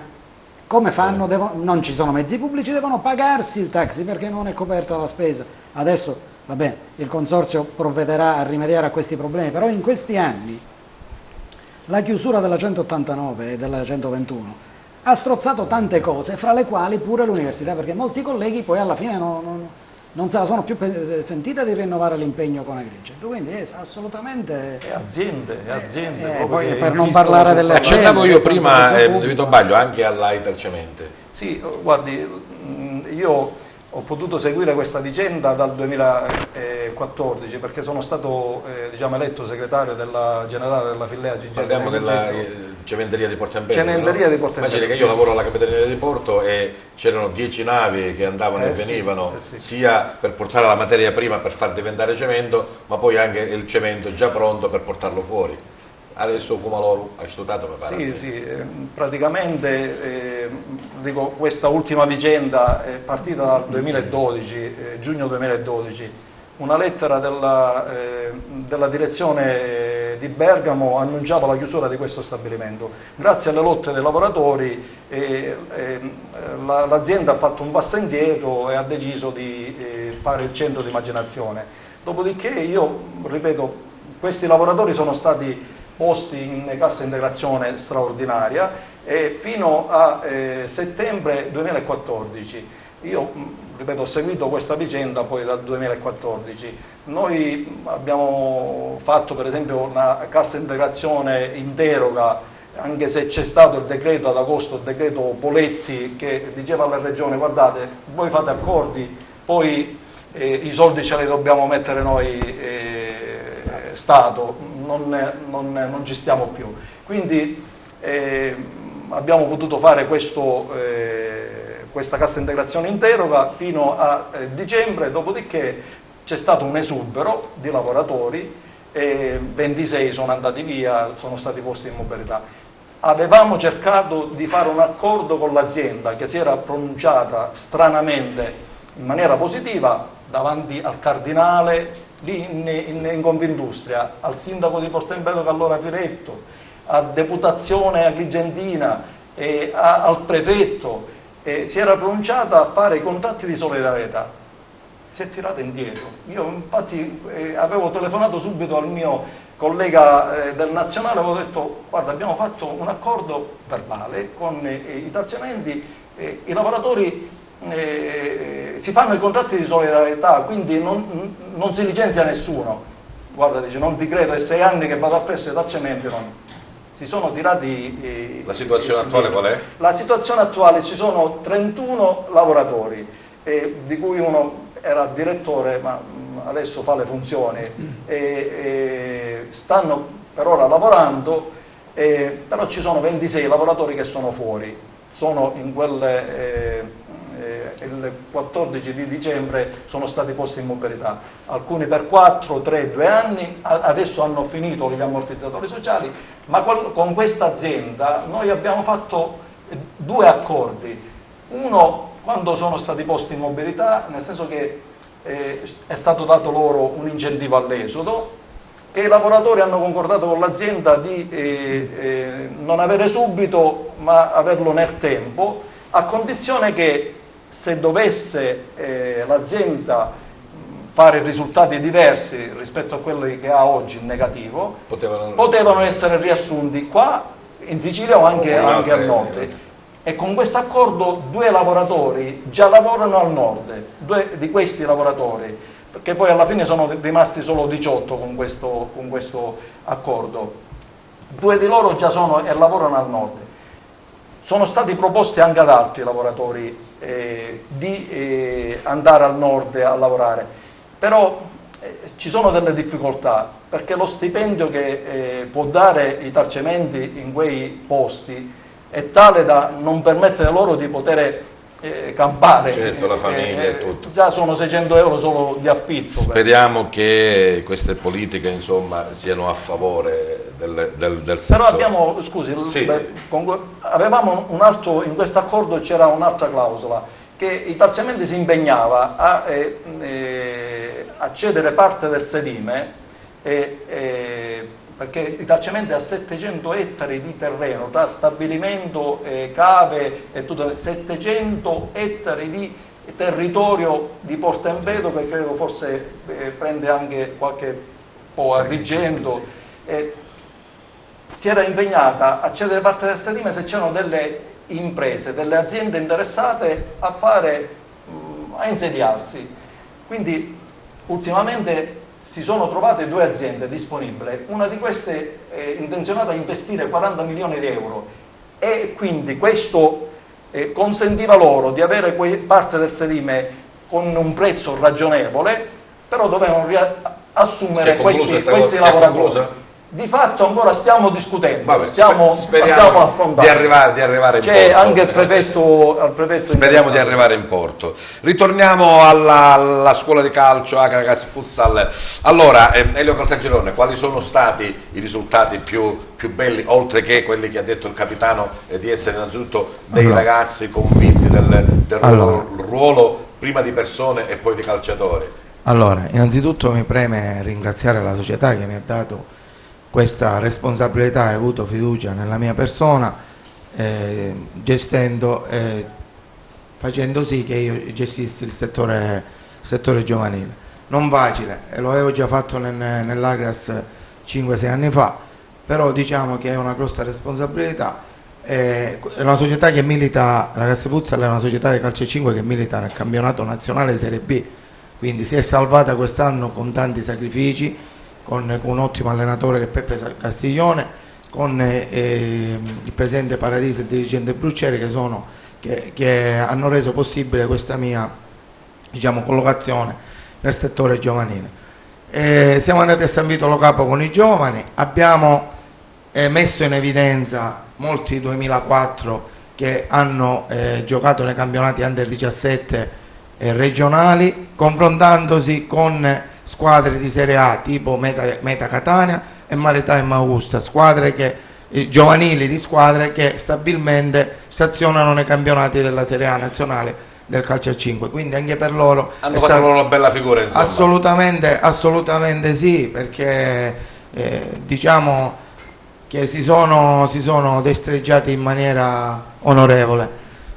come fanno? Non ci sono mezzi pubblici, devono pagarsi il taxi perché non è coperta la spesa. Adesso, va bene, il consorzio provvederà a rimediare a questi problemi, però in questi anni la chiusura della 189 e della 121 ha strozzato tante cose, fra le quali pure l'università, perché molti colleghi poi alla fine non se la sono più sentita di rinnovare l'impegno con Agrigento, quindi è assolutamente... E aziende. Poi per non parlare delle accennavo io prima, Vito Baglio, anche all'Italcemente. Sì, guardi, io ho potuto seguire questa vicenda dal 2014 perché sono stato eletto segretario generale della Fillea Gigente. Parliamo della cementeria di Porto Empedocle. Cementeria di Porto Empedocle. Immagini che io lavoro alla Capitaneria di Porto e c'erano 10 navi che andavano e venivano, sia per portare la materia prima per far diventare cemento, ma poi anche il cemento già pronto per portarlo fuori. Adesso Fumaloro ha studiato per fare. Sì, praticamente dico, questa ultima vicenda è partita dal 2012, giugno 2012. Una lettera della direzione di Bergamo annunciava la chiusura di questo stabilimento. Grazie alle lotte dei lavoratori l'azienda ha fatto un passo indietro e ha deciso di fare il centro di macinazione. Dopodiché io, ripeto, questi lavoratori sono stati posti in cassa integrazione straordinaria e fino a settembre 2014. Io, ripeto, ho seguito questa vicenda poi dal 2014. Noi abbiamo fatto per esempio una cassa integrazione in deroga, anche se c'è stato il decreto ad agosto, il decreto Poletti, che diceva alle regioni: guardate, voi fate accordi, poi i soldi ce li dobbiamo mettere noi Stato, non ci stiamo più. Quindi abbiamo potuto fare questa cassa integrazione in deroga fino a dicembre, dopodiché c'è stato un esubero di lavoratori, 26 sono andati via, sono stati posti in mobilità. Avevamo cercato di fare un accordo con l'azienda che si era pronunciata stranamente in maniera positiva davanti al cardinale lì in Confindustria, al sindaco di Porto Empedocle allora Firetto, a deputazione agrigentina e al prefetto, si era pronunciata a fare i contratti di solidarietà. Si è tirata indietro. Io infatti avevo telefonato subito al mio collega del Nazionale, avevo detto: guarda, abbiamo fatto un accordo verbale con i Italcementi, i lavoratori si fanno i contratti di solidarietà, quindi non si licenzia nessuno. Guarda, dice, non ti credo, è 6 anni che vado appresso ai Italcementi, si sono tirati... La situazione attuale qual è? La situazione attuale, ci sono 31 lavoratori, di cui uno era direttore ma adesso fa le funzioni, stanno per ora lavorando, però ci sono 26 lavoratori che sono fuori, sono in quelle... il 14 di dicembre sono stati posti in mobilità, alcuni per 4, 3, 2 anni, adesso hanno finito gli ammortizzatori sociali, ma con questa azienda noi abbiamo fatto 2 accordi, uno quando sono stati posti in mobilità, nel senso che è stato dato loro un incentivo all'esodo e i lavoratori hanno concordato con l'azienda di non avere subito ma averlo nel tempo, a condizione che se dovesse l'azienda fare risultati diversi rispetto a quelli che ha oggi in negativo, potevano essere riassunti qua in Sicilia o anche al nord. E con questo accordo 2 lavoratori già lavorano al nord, 2 di questi lavoratori, perché poi alla fine sono rimasti solo 18 con questo accordo. 2 di loro già sono e lavorano al nord. Sono stati proposti anche ad altri lavoratori di andare al nord a lavorare, però ci sono delle difficoltà, perché lo stipendio che può dare i Italcementi in quei posti è tale da non permettere loro di poter campare. Certo, la famiglia e tutto. Già sono 600 euro solo di affitto. Speriamo che queste politiche, insomma, siano a favore del settore. Però abbiamo, scusi, sì. Avevamo un altro, in questo accordo c'era un'altra clausola, che Italcementi si impegnava a cedere parte del sedime, perché Italcementi ha 700 ettari di terreno tra stabilimento, cave e tutto, 700 ettari di territorio di Porto Empedocle, che credo forse prende anche qualche po' Agrigento. Si era impegnata a cedere parte del sedime se c'erano delle imprese, delle aziende interessate a insediarsi. Quindi ultimamente si sono trovate 2 aziende disponibili, una di queste è intenzionata a investire 40 milioni di euro e quindi questo consentiva loro di avere parte del sedime con un prezzo ragionevole, però dovevano assumere questi lavoratori. Di fatto ancora stiamo discutendo. Vabbè, stiamo affrontando. Di arrivare in porto. C'è anche il prefetto Speriamo di arrivare in porto. Ritorniamo alla scuola di calcio Akragas Futsal. Allora, Elio Caltagirone, quali sono stati i risultati più belli, oltre che quelli che ha detto il capitano, di essere innanzitutto dei ragazzi convinti del ruolo prima di persone e poi di calciatori? Allora, innanzitutto mi preme ringraziare la società che mi ha dato questa responsabilità e ha avuto fiducia nella mia persona, facendo sì che io gestissi il settore giovanile. Non facile, lo avevo già fatto nell'Agras 5-6 anni fa, però diciamo che è una grossa responsabilità. È una società che milita, la Ragazzi Futsal è una società di calcio 5 che milita nel campionato nazionale Serie B, quindi si è salvata quest'anno con tanti sacrifici, con un ottimo allenatore che è Peppe Castiglione, con il presidente Paradiso e il dirigente Bruccieri che hanno reso possibile questa mia, diciamo, collocazione nel settore giovanile. Siamo andati a San Vito Lo Capo con i giovani, abbiamo messo in evidenza molti 2004 che hanno giocato nei campionati Under 17 regionali, confrontandosi con squadre di Serie A tipo Meta Catania e Marità e Augusta, giovanili di squadre che stabilmente stazionano nei campionati della Serie A nazionale del calcio a 5, quindi anche per loro hanno fatto una bella figura, insomma. Assolutamente sì, perché diciamo che si sono destreggiati in maniera onorevole,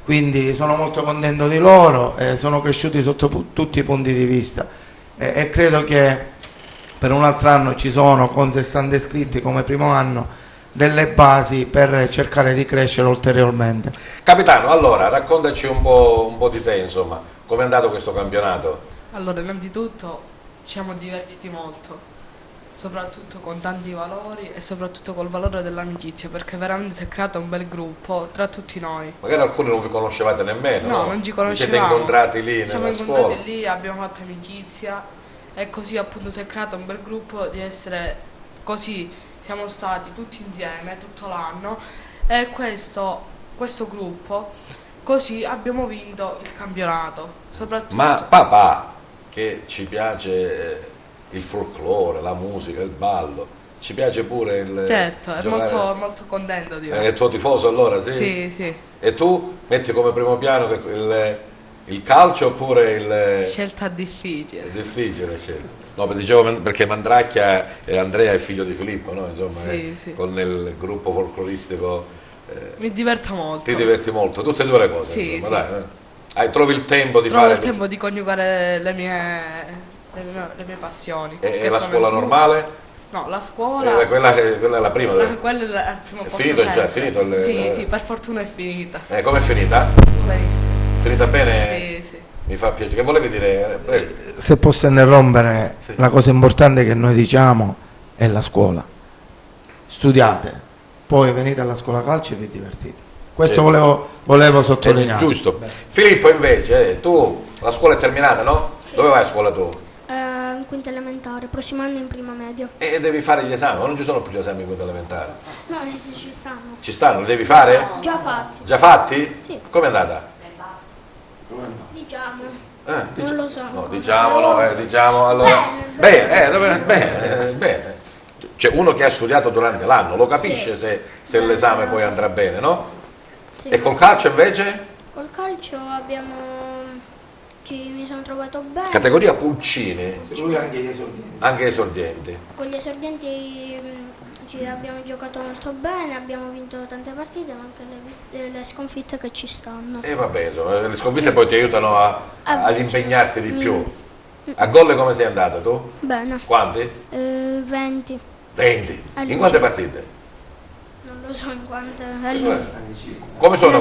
quindi sono molto contento di loro, sono cresciuti sotto tutti i punti di vista. E credo che per un altro anno ci sono, con 60 iscritti come primo anno, delle basi per cercare di crescere ulteriormente. Capitano, allora raccontaci un po' di te, insomma, come è andato questo campionato? Allora, innanzitutto ci siamo divertiti molto, soprattutto con tanti valori e soprattutto col valore dell'amicizia, perché veramente si è creato un bel gruppo tra tutti noi. Magari alcuni non vi conoscevate nemmeno, no? Non ci conoscevamo. Vi siete incontrati lì nella scuola? Siamo incontrati lì, abbiamo fatto amicizia e così appunto si è creato un bel gruppo di essere così, siamo stati tutti insieme tutto l'anno e questo gruppo, così abbiamo vinto il campionato. Soprattutto. Ma papà, che ci piace il folklore, la musica, il ballo, ci piace pure il... Certo, è molto contento di È il tuo tifoso allora, sì? Sì, sì. E tu metti come primo piano il calcio oppure il... Scelta difficile. È difficile scelta. No, dicevo perché Mandracchia e Andrea è figlio di Filippo, no? Insomma, sì. Con il gruppo folcloristico... Mi diverto molto. Ti diverti molto, tutte e due le cose, sì, insomma, sì. Dai. Trovi il tempo di Trovo il tempo di coniugare le mie le mie passioni. E la scuola normale? No, la scuola... quella è la prima. Quella è il primo posto. È finito? Sì, per fortuna è finita. Com'è finita? Benissimo. Finita bene? Sì. Mi fa piacere. Che volevi dire? Se posso interrompere, la cosa importante che noi diciamo è la scuola. Studiate, poi venite alla scuola calcio e vi divertite. Questo volevo sottolineare. Giusto. Filippo invece, tu, la scuola è terminata, no? Sì. Dove vai a scuola tu? In quinta elementare, prossimo anno in prima media. E devi fare gli esami, o non ci sono più gli esami in quinta elementare? No, ci stanno. Ci stanno, li devi fare? No. Già fatti. Già fatti? Sì. Com'è andata? Diciamo. Non lo so. No, diciamo allora. Bene. Cioè uno che ha studiato durante l'anno lo capisce se l'esame poi andrà bene, no? Sì. E col calcio invece? Col calcio mi sono trovato bene. Categoria Pulcini. Lui anche gli esordienti. Anche esordienti. Con gli esordienti abbiamo giocato molto bene, abbiamo vinto tante partite, ma anche le sconfitte che ci stanno. E vabbè, insomma, le sconfitte poi ti aiutano ad impegnarti di più. A gol come sei andato tu? Bene. Quanti? 20. 20. In quante partite? Non lo so in quante. Come sono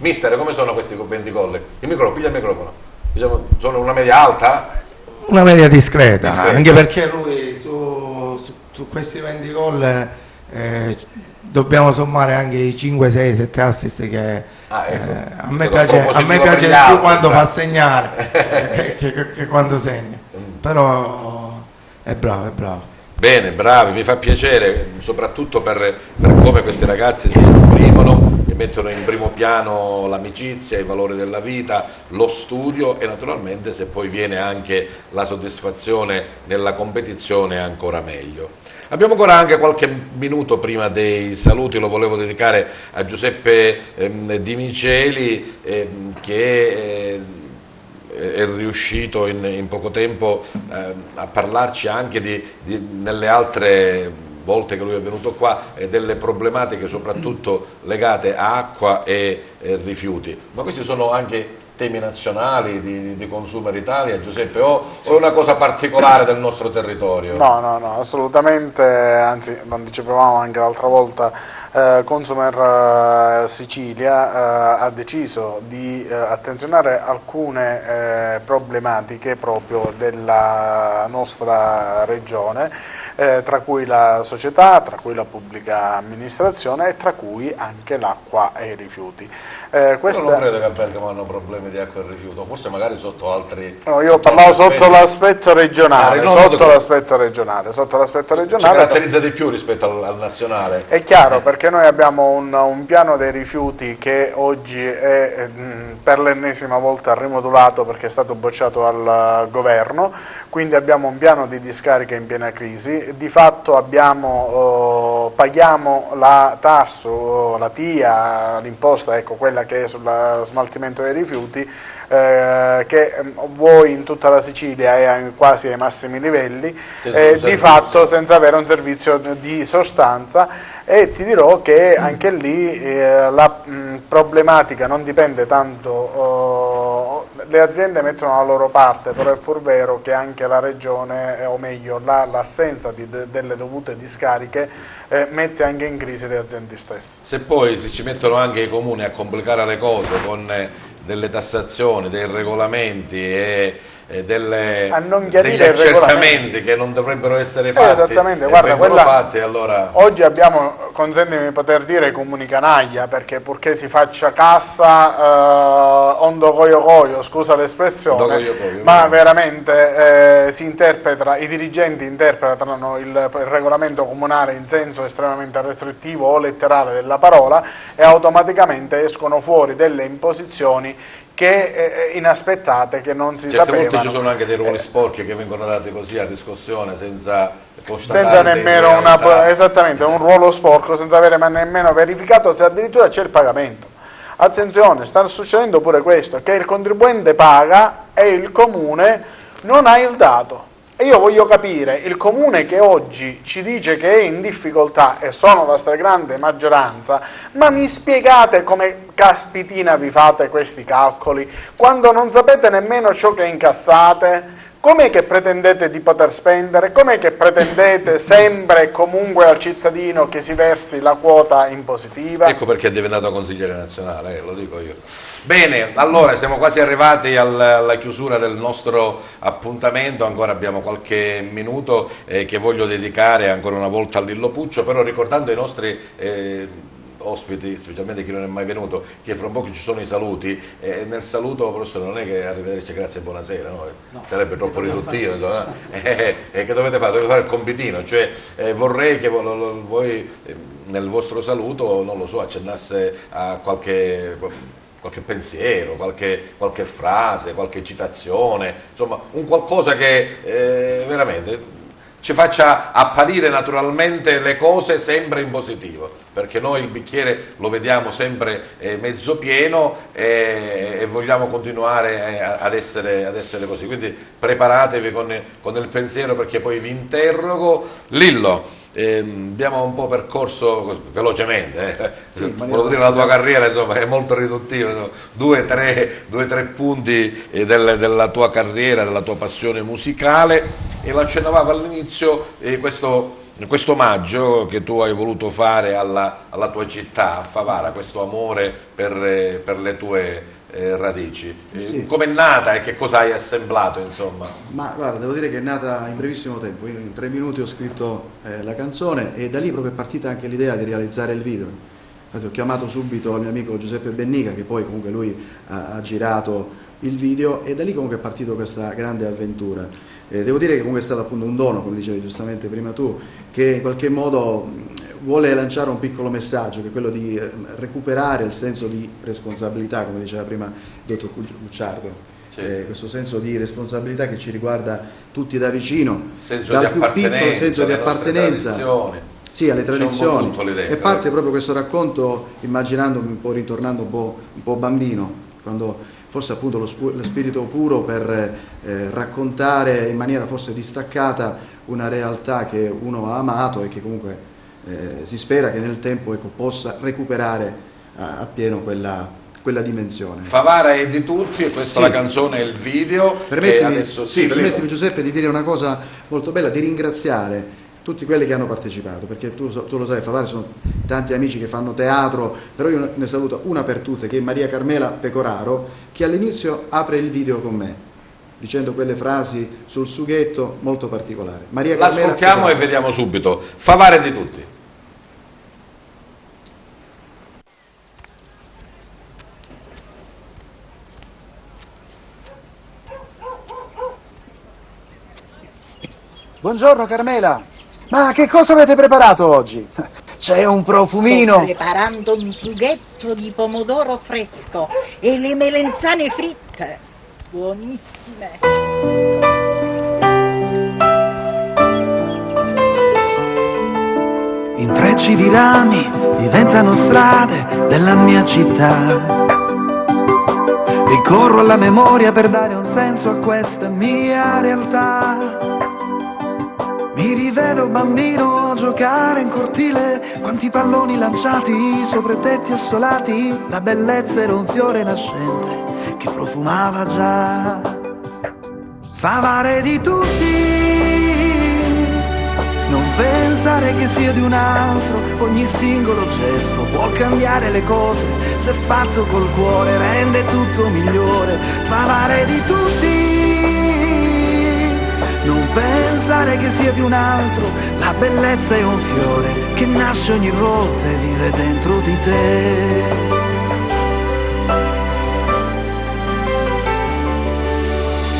mister, come sono questi 20 gol? Piglia il microfono. Diciamo, sono una media alta? Una media discreta. Anche perché lui su questi 20 gol dobbiamo sommare anche i 5, 6, 7 assist che a me piace di più quando fa segnare che quando segna. Però è bravo. Bene, bravi, mi fa piacere soprattutto per come questi ragazzi si esprimono e mettono in primo piano l'amicizia, i valori della vita, lo studio e naturalmente se poi viene anche la soddisfazione nella competizione ancora meglio. Abbiamo ancora anche qualche minuto prima dei saluti, lo volevo dedicare a Giuseppe Di Miceli che è riuscito in poco tempo a parlarci anche nelle altre volte che lui è venuto qua delle problematiche soprattutto legate a acqua e rifiuti. Ma questi sono anche temi nazionali di Consumer Italia, Giuseppe, o è una cosa particolare del nostro territorio? No, assolutamente, anzi lo dicevamo anche l'altra volta, Consumer Sicilia ha deciso di attenzionare alcune problematiche proprio della nostra regione, tra cui la società, tra cui la pubblica amministrazione e tra cui anche l'acqua e i rifiuti. Io non credo che a Bergamo hanno problemi di acqua e rifiuto, forse magari sotto altri... No, io parlavo sotto l'aspetto regionale, sotto l'aspetto regionale. Ci caratterizza di più rispetto al nazionale. È chiaro, perché noi abbiamo un piano dei rifiuti che oggi è per l'ennesima volta rimodulato perché è stato bocciato al governo, quindi abbiamo un piano di discarica in piena crisi, di fatto paghiamo la TARSU, la TIA, l'imposta, ecco, quella che è sullo smaltimento dei rifiuti, che vuoi in tutta la Sicilia è quasi ai massimi livelli, di fatto senza avere un servizio di sostanza, e ti dirò che anche lì la problematica non dipende tanto, le aziende mettono la loro parte, però è pur vero che anche la regione, o meglio l'assenza delle dovute discariche mette anche in crisi le aziende stesse. Se poi ci mettono anche i comuni a complicare le cose con delle tassazioni, dei regolamenti e degli accertamenti che non dovrebbero essere fatti, esattamente, guarda, fatti, allora... Oggi abbiamo, consentimi di poter dire, i comuni canaglia, perché purché si faccia cassa ondo coio, scusa l'espressione, ma veramente i dirigenti interpretano il regolamento comunale in senso estremamente restrittivo o letterale della parola e automaticamente escono fuori delle imposizioni che inaspettate, che non si sapevano. Certe volte ci sono anche dei ruoli sporchi che vengono dati così a riscossione senza constatare, nemmeno esattamente, un ruolo sporco senza avere nemmeno verificato se addirittura c'è il pagamento. Attenzione, sta succedendo pure questo, che il contribuente paga e il comune non ha il dato. io voglio capire, il comune che oggi ci dice che è in difficoltà, e sono la stragrande maggioranza, ma mi spiegate come caspitina vi fate questi calcoli, quando non sapete nemmeno ciò che incassate? Com'è che pretendete di poter spendere? Com'è che pretendete sempre e comunque al cittadino che si versi la quota impositiva? Ecco perché è diventato consigliere nazionale, lo dico io. Bene, allora siamo quasi arrivati alla chiusura del nostro appuntamento, ancora abbiamo qualche minuto che voglio dedicare ancora una volta a Lillo Puccio, però ricordando i nostri ospiti, specialmente chi non è mai venuto, che fra un po' ci sono i saluti, nel saluto professore non è che arrivederci, grazie e buonasera, no? Sarebbe troppo riduttivo, insomma, che dovete fare? Dovete fare il compitino, cioè vorrei che voi nel vostro saluto, non lo so, accennasse a qualche pensiero, qualche frase, qualche citazione, insomma un qualcosa che veramente ci faccia apparire naturalmente le cose sempre in positivo, perché noi il bicchiere lo vediamo sempre mezzo pieno e vogliamo continuare ad essere così, quindi preparatevi con il pensiero, perché poi vi interrogo. Lillo, abbiamo un po' percorso velocemente, volevo dire la tua carriera, insomma, è molto riduttiva, no? due, tre punti della tua carriera, della tua passione musicale, e lo accennavamo all'inizio, questo omaggio che tu hai voluto fare alla tua città, a Favara, questo amore per le tue radici. Sì. Come è nata e che cosa hai assemblato, insomma? Ma guarda, devo dire che è nata in brevissimo tempo, io in 3 minuti ho scritto la canzone, e da lì proprio è partita anche l'idea di realizzare il video. Infatti ho chiamato subito il mio amico Giuseppe Bennica, che poi comunque lui ha girato il video, e da lì comunque è partita questa grande avventura. Devo dire che comunque è stato appunto un dono, come dicevi giustamente prima tu, che in qualche modo vuole lanciare un piccolo messaggio, che è quello di recuperare il senso di responsabilità, come diceva prima il dottor Cucciardo. Sì. Questo senso di responsabilità che ci riguarda tutti da vicino, dal più piccolo senso di appartenenza sì, alle tradizioni, e parte proprio questo racconto immaginandomi un po', ritornando un po' bambino, quando forse appunto lo spirito puro per raccontare in maniera forse distaccata una realtà che uno ha amato e che comunque si spera che nel tempo possa recuperare appieno quella dimensione. Favara è di tutti, e questa è la canzone e il video. Permettimi Giuseppe di dire una cosa molto bella, di ringraziare tutti quelli che hanno partecipato, perché tu lo sai, Favara sono tanti amici che fanno teatro, però io ne saluto una per tutte, che è Maria Carmela Pecoraro, che all'inizio apre il video con me, dicendo quelle frasi sul sughetto molto particolari. L'ascoltiamo e vediamo subito. Favara è di tutti. Buongiorno Carmela. Ma che cosa avete preparato oggi? C'è un profumino. Sto preparando un sughetto di pomodoro fresco e le melenzane fritte. Buonissime. Intrecci di rami diventano strade della mia città. Ricorro alla memoria per dare un senso a questa mia realtà. Mi rivedo bambino a giocare in cortile, quanti palloni lanciati sopra i tetti assolati, la bellezza era un fiore nascente che profumava già. Favare di tutti, non pensare che sia di un altro, ogni singolo gesto può cambiare le cose, se fatto col cuore rende tutto migliore. Favare di tutti, non pensare che sia di un altro, la bellezza è un fiore che nasce ogni volta e vive dentro di te.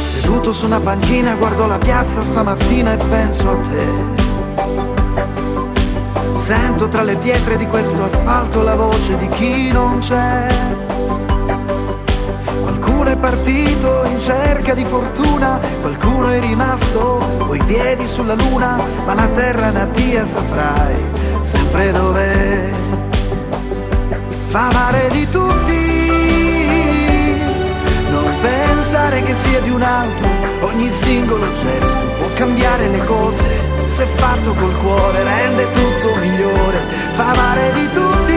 Seduto su una panchina guardo la piazza stamattina e penso a te. Sento tra le pietre di questo asfalto la voce di chi non c'è. Qualcuno è partito in cerca di fortuna, qualcuno è rimasto coi piedi sulla luna, ma la terra natia saprai sempre dov'è. Favare di tutti, non pensare che sia di un altro, ogni singolo gesto può cambiare le cose, se fatto col cuore rende tutto migliore, fa amare di tutti,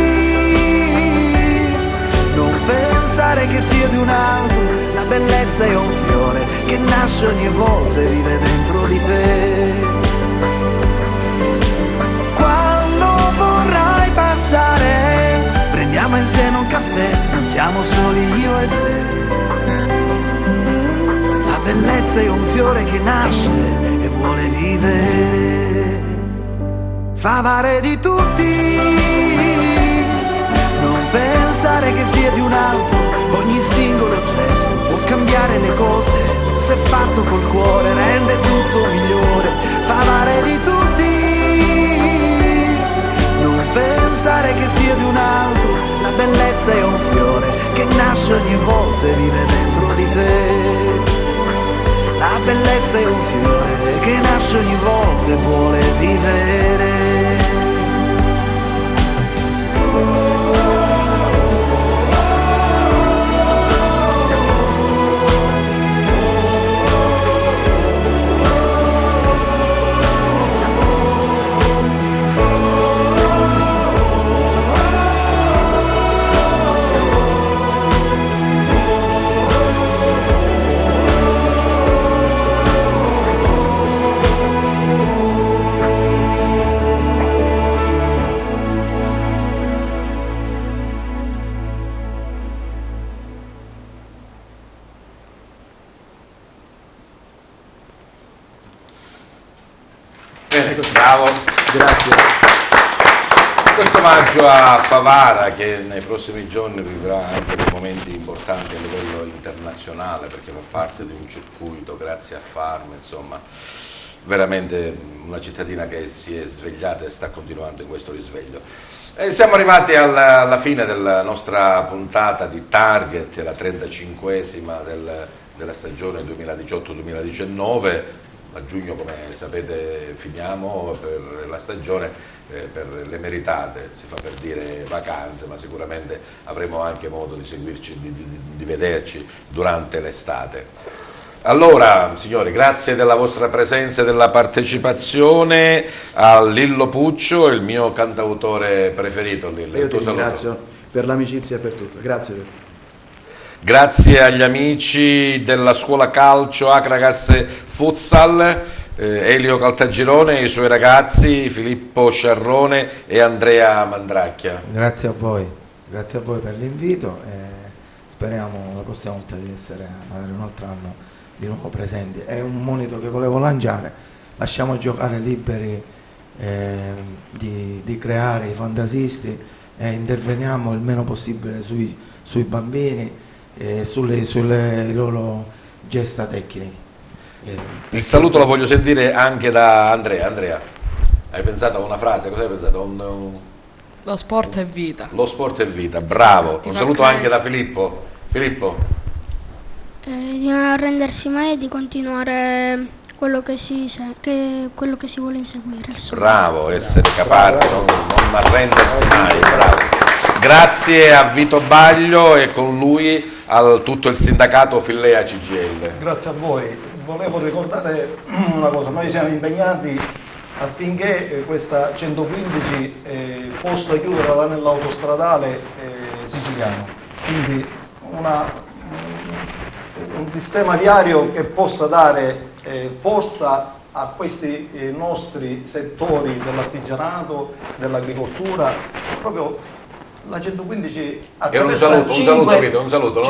non pensare che sia di un altro, la bellezza è un fiore che nasce ogni volta e vive dentro di te. Quando vorrai passare, prendiamo insieme un caffè, non siamo soli io e te. La bellezza è un fiore che nasce e vuole vivere, fa amare di tutti, non pensare che sia di un altro, ogni singolo gesto può cambiare le cose, se fatto col cuore rende tutto migliore, fa amare di tutti, non pensare che sia di un altro, la bellezza è un fiore che nasce ogni volta e vive dentro di te. La bellezza è un fiore che nasce ogni volta e vuole vivere. Bravo. Grazie. Questo omaggio a Favara, che nei prossimi giorni vivrà anche dei momenti importanti a livello internazionale, perché fa parte di un circuito, grazie a Farm, insomma, veramente una cittadina che si è svegliata e sta continuando in questo risveglio. Siamo arrivati alla fine della nostra puntata di Target, la 35esima della stagione 2018-2019. A giugno, come sapete, finiamo per la stagione, per le meritate, si fa per dire vacanze, ma sicuramente avremo anche modo di seguirci, di vederci durante l'estate. Allora, signori, grazie della vostra presenza e della partecipazione a Lillo Puccio, il mio cantautore preferito. Lillo, io ti ringrazio per l'amicizia e per tutto, grazie. Grazie agli amici della scuola calcio Acragas Futsal, Elio Caltagirone e i suoi ragazzi, Filippo Sciarrone e Andrea Mandracchia. Grazie a voi per l'invito e speriamo la prossima volta di essere magari un altro anno di nuovo presenti. È un monito che volevo lanciare, lasciamo giocare liberi di creare i fantasisti e interveniamo il meno possibile sui bambini e sulle loro gesta tecniche. Il saluto lo voglio sentire anche da Andrea. Andrea, hai pensato a una frase? Cosa hai pensato? Lo sport è vita. Lo sport è vita, bravo. Un saluto anche da Filippo. Filippo? Di non arrendersi mai e di continuare quello che si vuole inseguire. Bravo, essere capace, non arrendersi mai, bravo. Grazie a Vito Baglio e con lui a tutto il sindacato Fillea CGIL. Grazie a voi. Volevo ricordare una cosa, noi siamo impegnati affinché questa 115 possa chiudere l'anello autostradale siciliano, quindi un sistema viario che possa dare forza a questi nostri settori dell'artigianato, dell'agricoltura, proprio la 115 attraversa un saluto,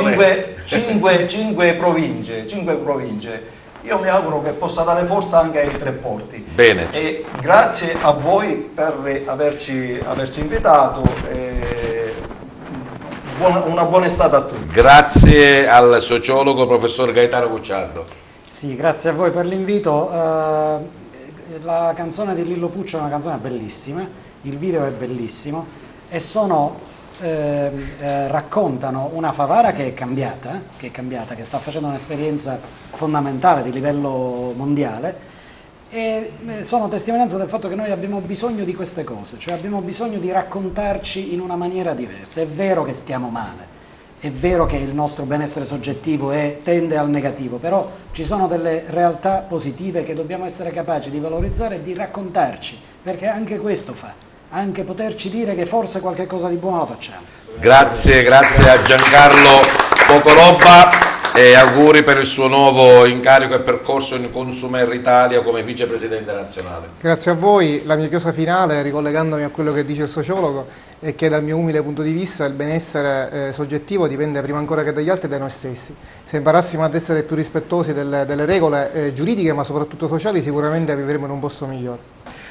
5 province. Io mi auguro che possa dare forza anche ai 3 porti. Bene. E grazie a voi per averci invitato. Una buona estate a tutti. Grazie al sociologo professor Gaetano Cucciardo. Sì, grazie a voi per l'invito. La canzone di Lillo Puccio è una canzone bellissima, il video è bellissimo e raccontano una Favara che è cambiata, che sta facendo un'esperienza fondamentale di livello mondiale e sono testimonianza del fatto che noi abbiamo bisogno di queste cose, cioè abbiamo bisogno di raccontarci in una maniera diversa. È vero che stiamo male, è vero che il nostro benessere soggettivo tende al negativo, però ci sono delle realtà positive che dobbiamo essere capaci di valorizzare e di raccontarci, perché anche questo fa, anche poterci dire che forse qualche cosa di buono lo facciamo. Grazie a Giancarlo Pocoroba e auguri per il suo nuovo incarico e percorso in Consumer Italia come vicepresidente nazionale. Grazie a voi. La mia chiosa finale, ricollegandomi a quello che dice il sociologo, è che dal mio umile punto di vista il benessere soggettivo dipende prima ancora che dagli altri da noi stessi. Se imparassimo ad essere più rispettosi delle regole giuridiche ma soprattutto sociali, sicuramente vivremo in un posto migliore.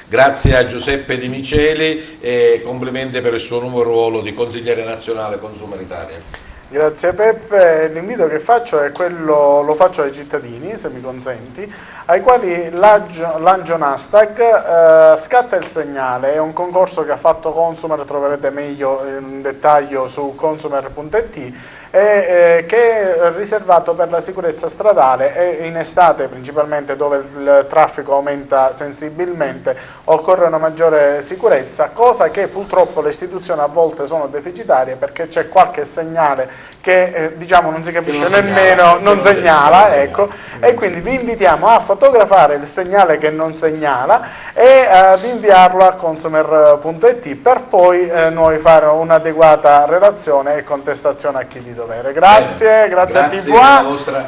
Grazie a Giuseppe Di Miceli e complimenti per il suo nuovo ruolo di consigliere nazionale Consumer Italia. Grazie Peppe, l'invito che faccio è quello, lo faccio ai cittadini, se mi consenti, ai quali l'Angio Nasdaq scatta il segnale, è un concorso che ha fatto Consumer, troverete meglio in dettaglio su consumer.it, che è riservato per la sicurezza stradale e in estate principalmente dove il traffico aumenta sensibilmente occorre una maggiore sicurezza, cosa che purtroppo le istituzioni a volte sono deficitarie perché c'è qualche segnale che diciamo non si capisce nemmeno, non segnala, ecco, e quindi vi invitiamo a fotografare il segnale che non segnala e ad inviarlo a consumer.it per poi noi fare un'adeguata relazione e contestazione a chi di dovere. Grazie a TVA,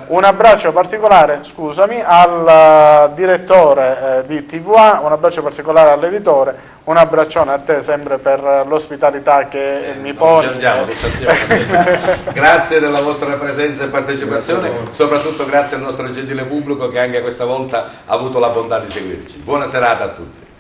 un abbraccio particolare, scusami, al direttore di TVA, un abbraccio particolare all'editore. Un abbraccione a te sempre per l'ospitalità che mi poni. Grazie della vostra presenza e partecipazione, soprattutto grazie al nostro gentile pubblico che anche questa volta ha avuto la bontà di seguirci. Buona serata a tutti.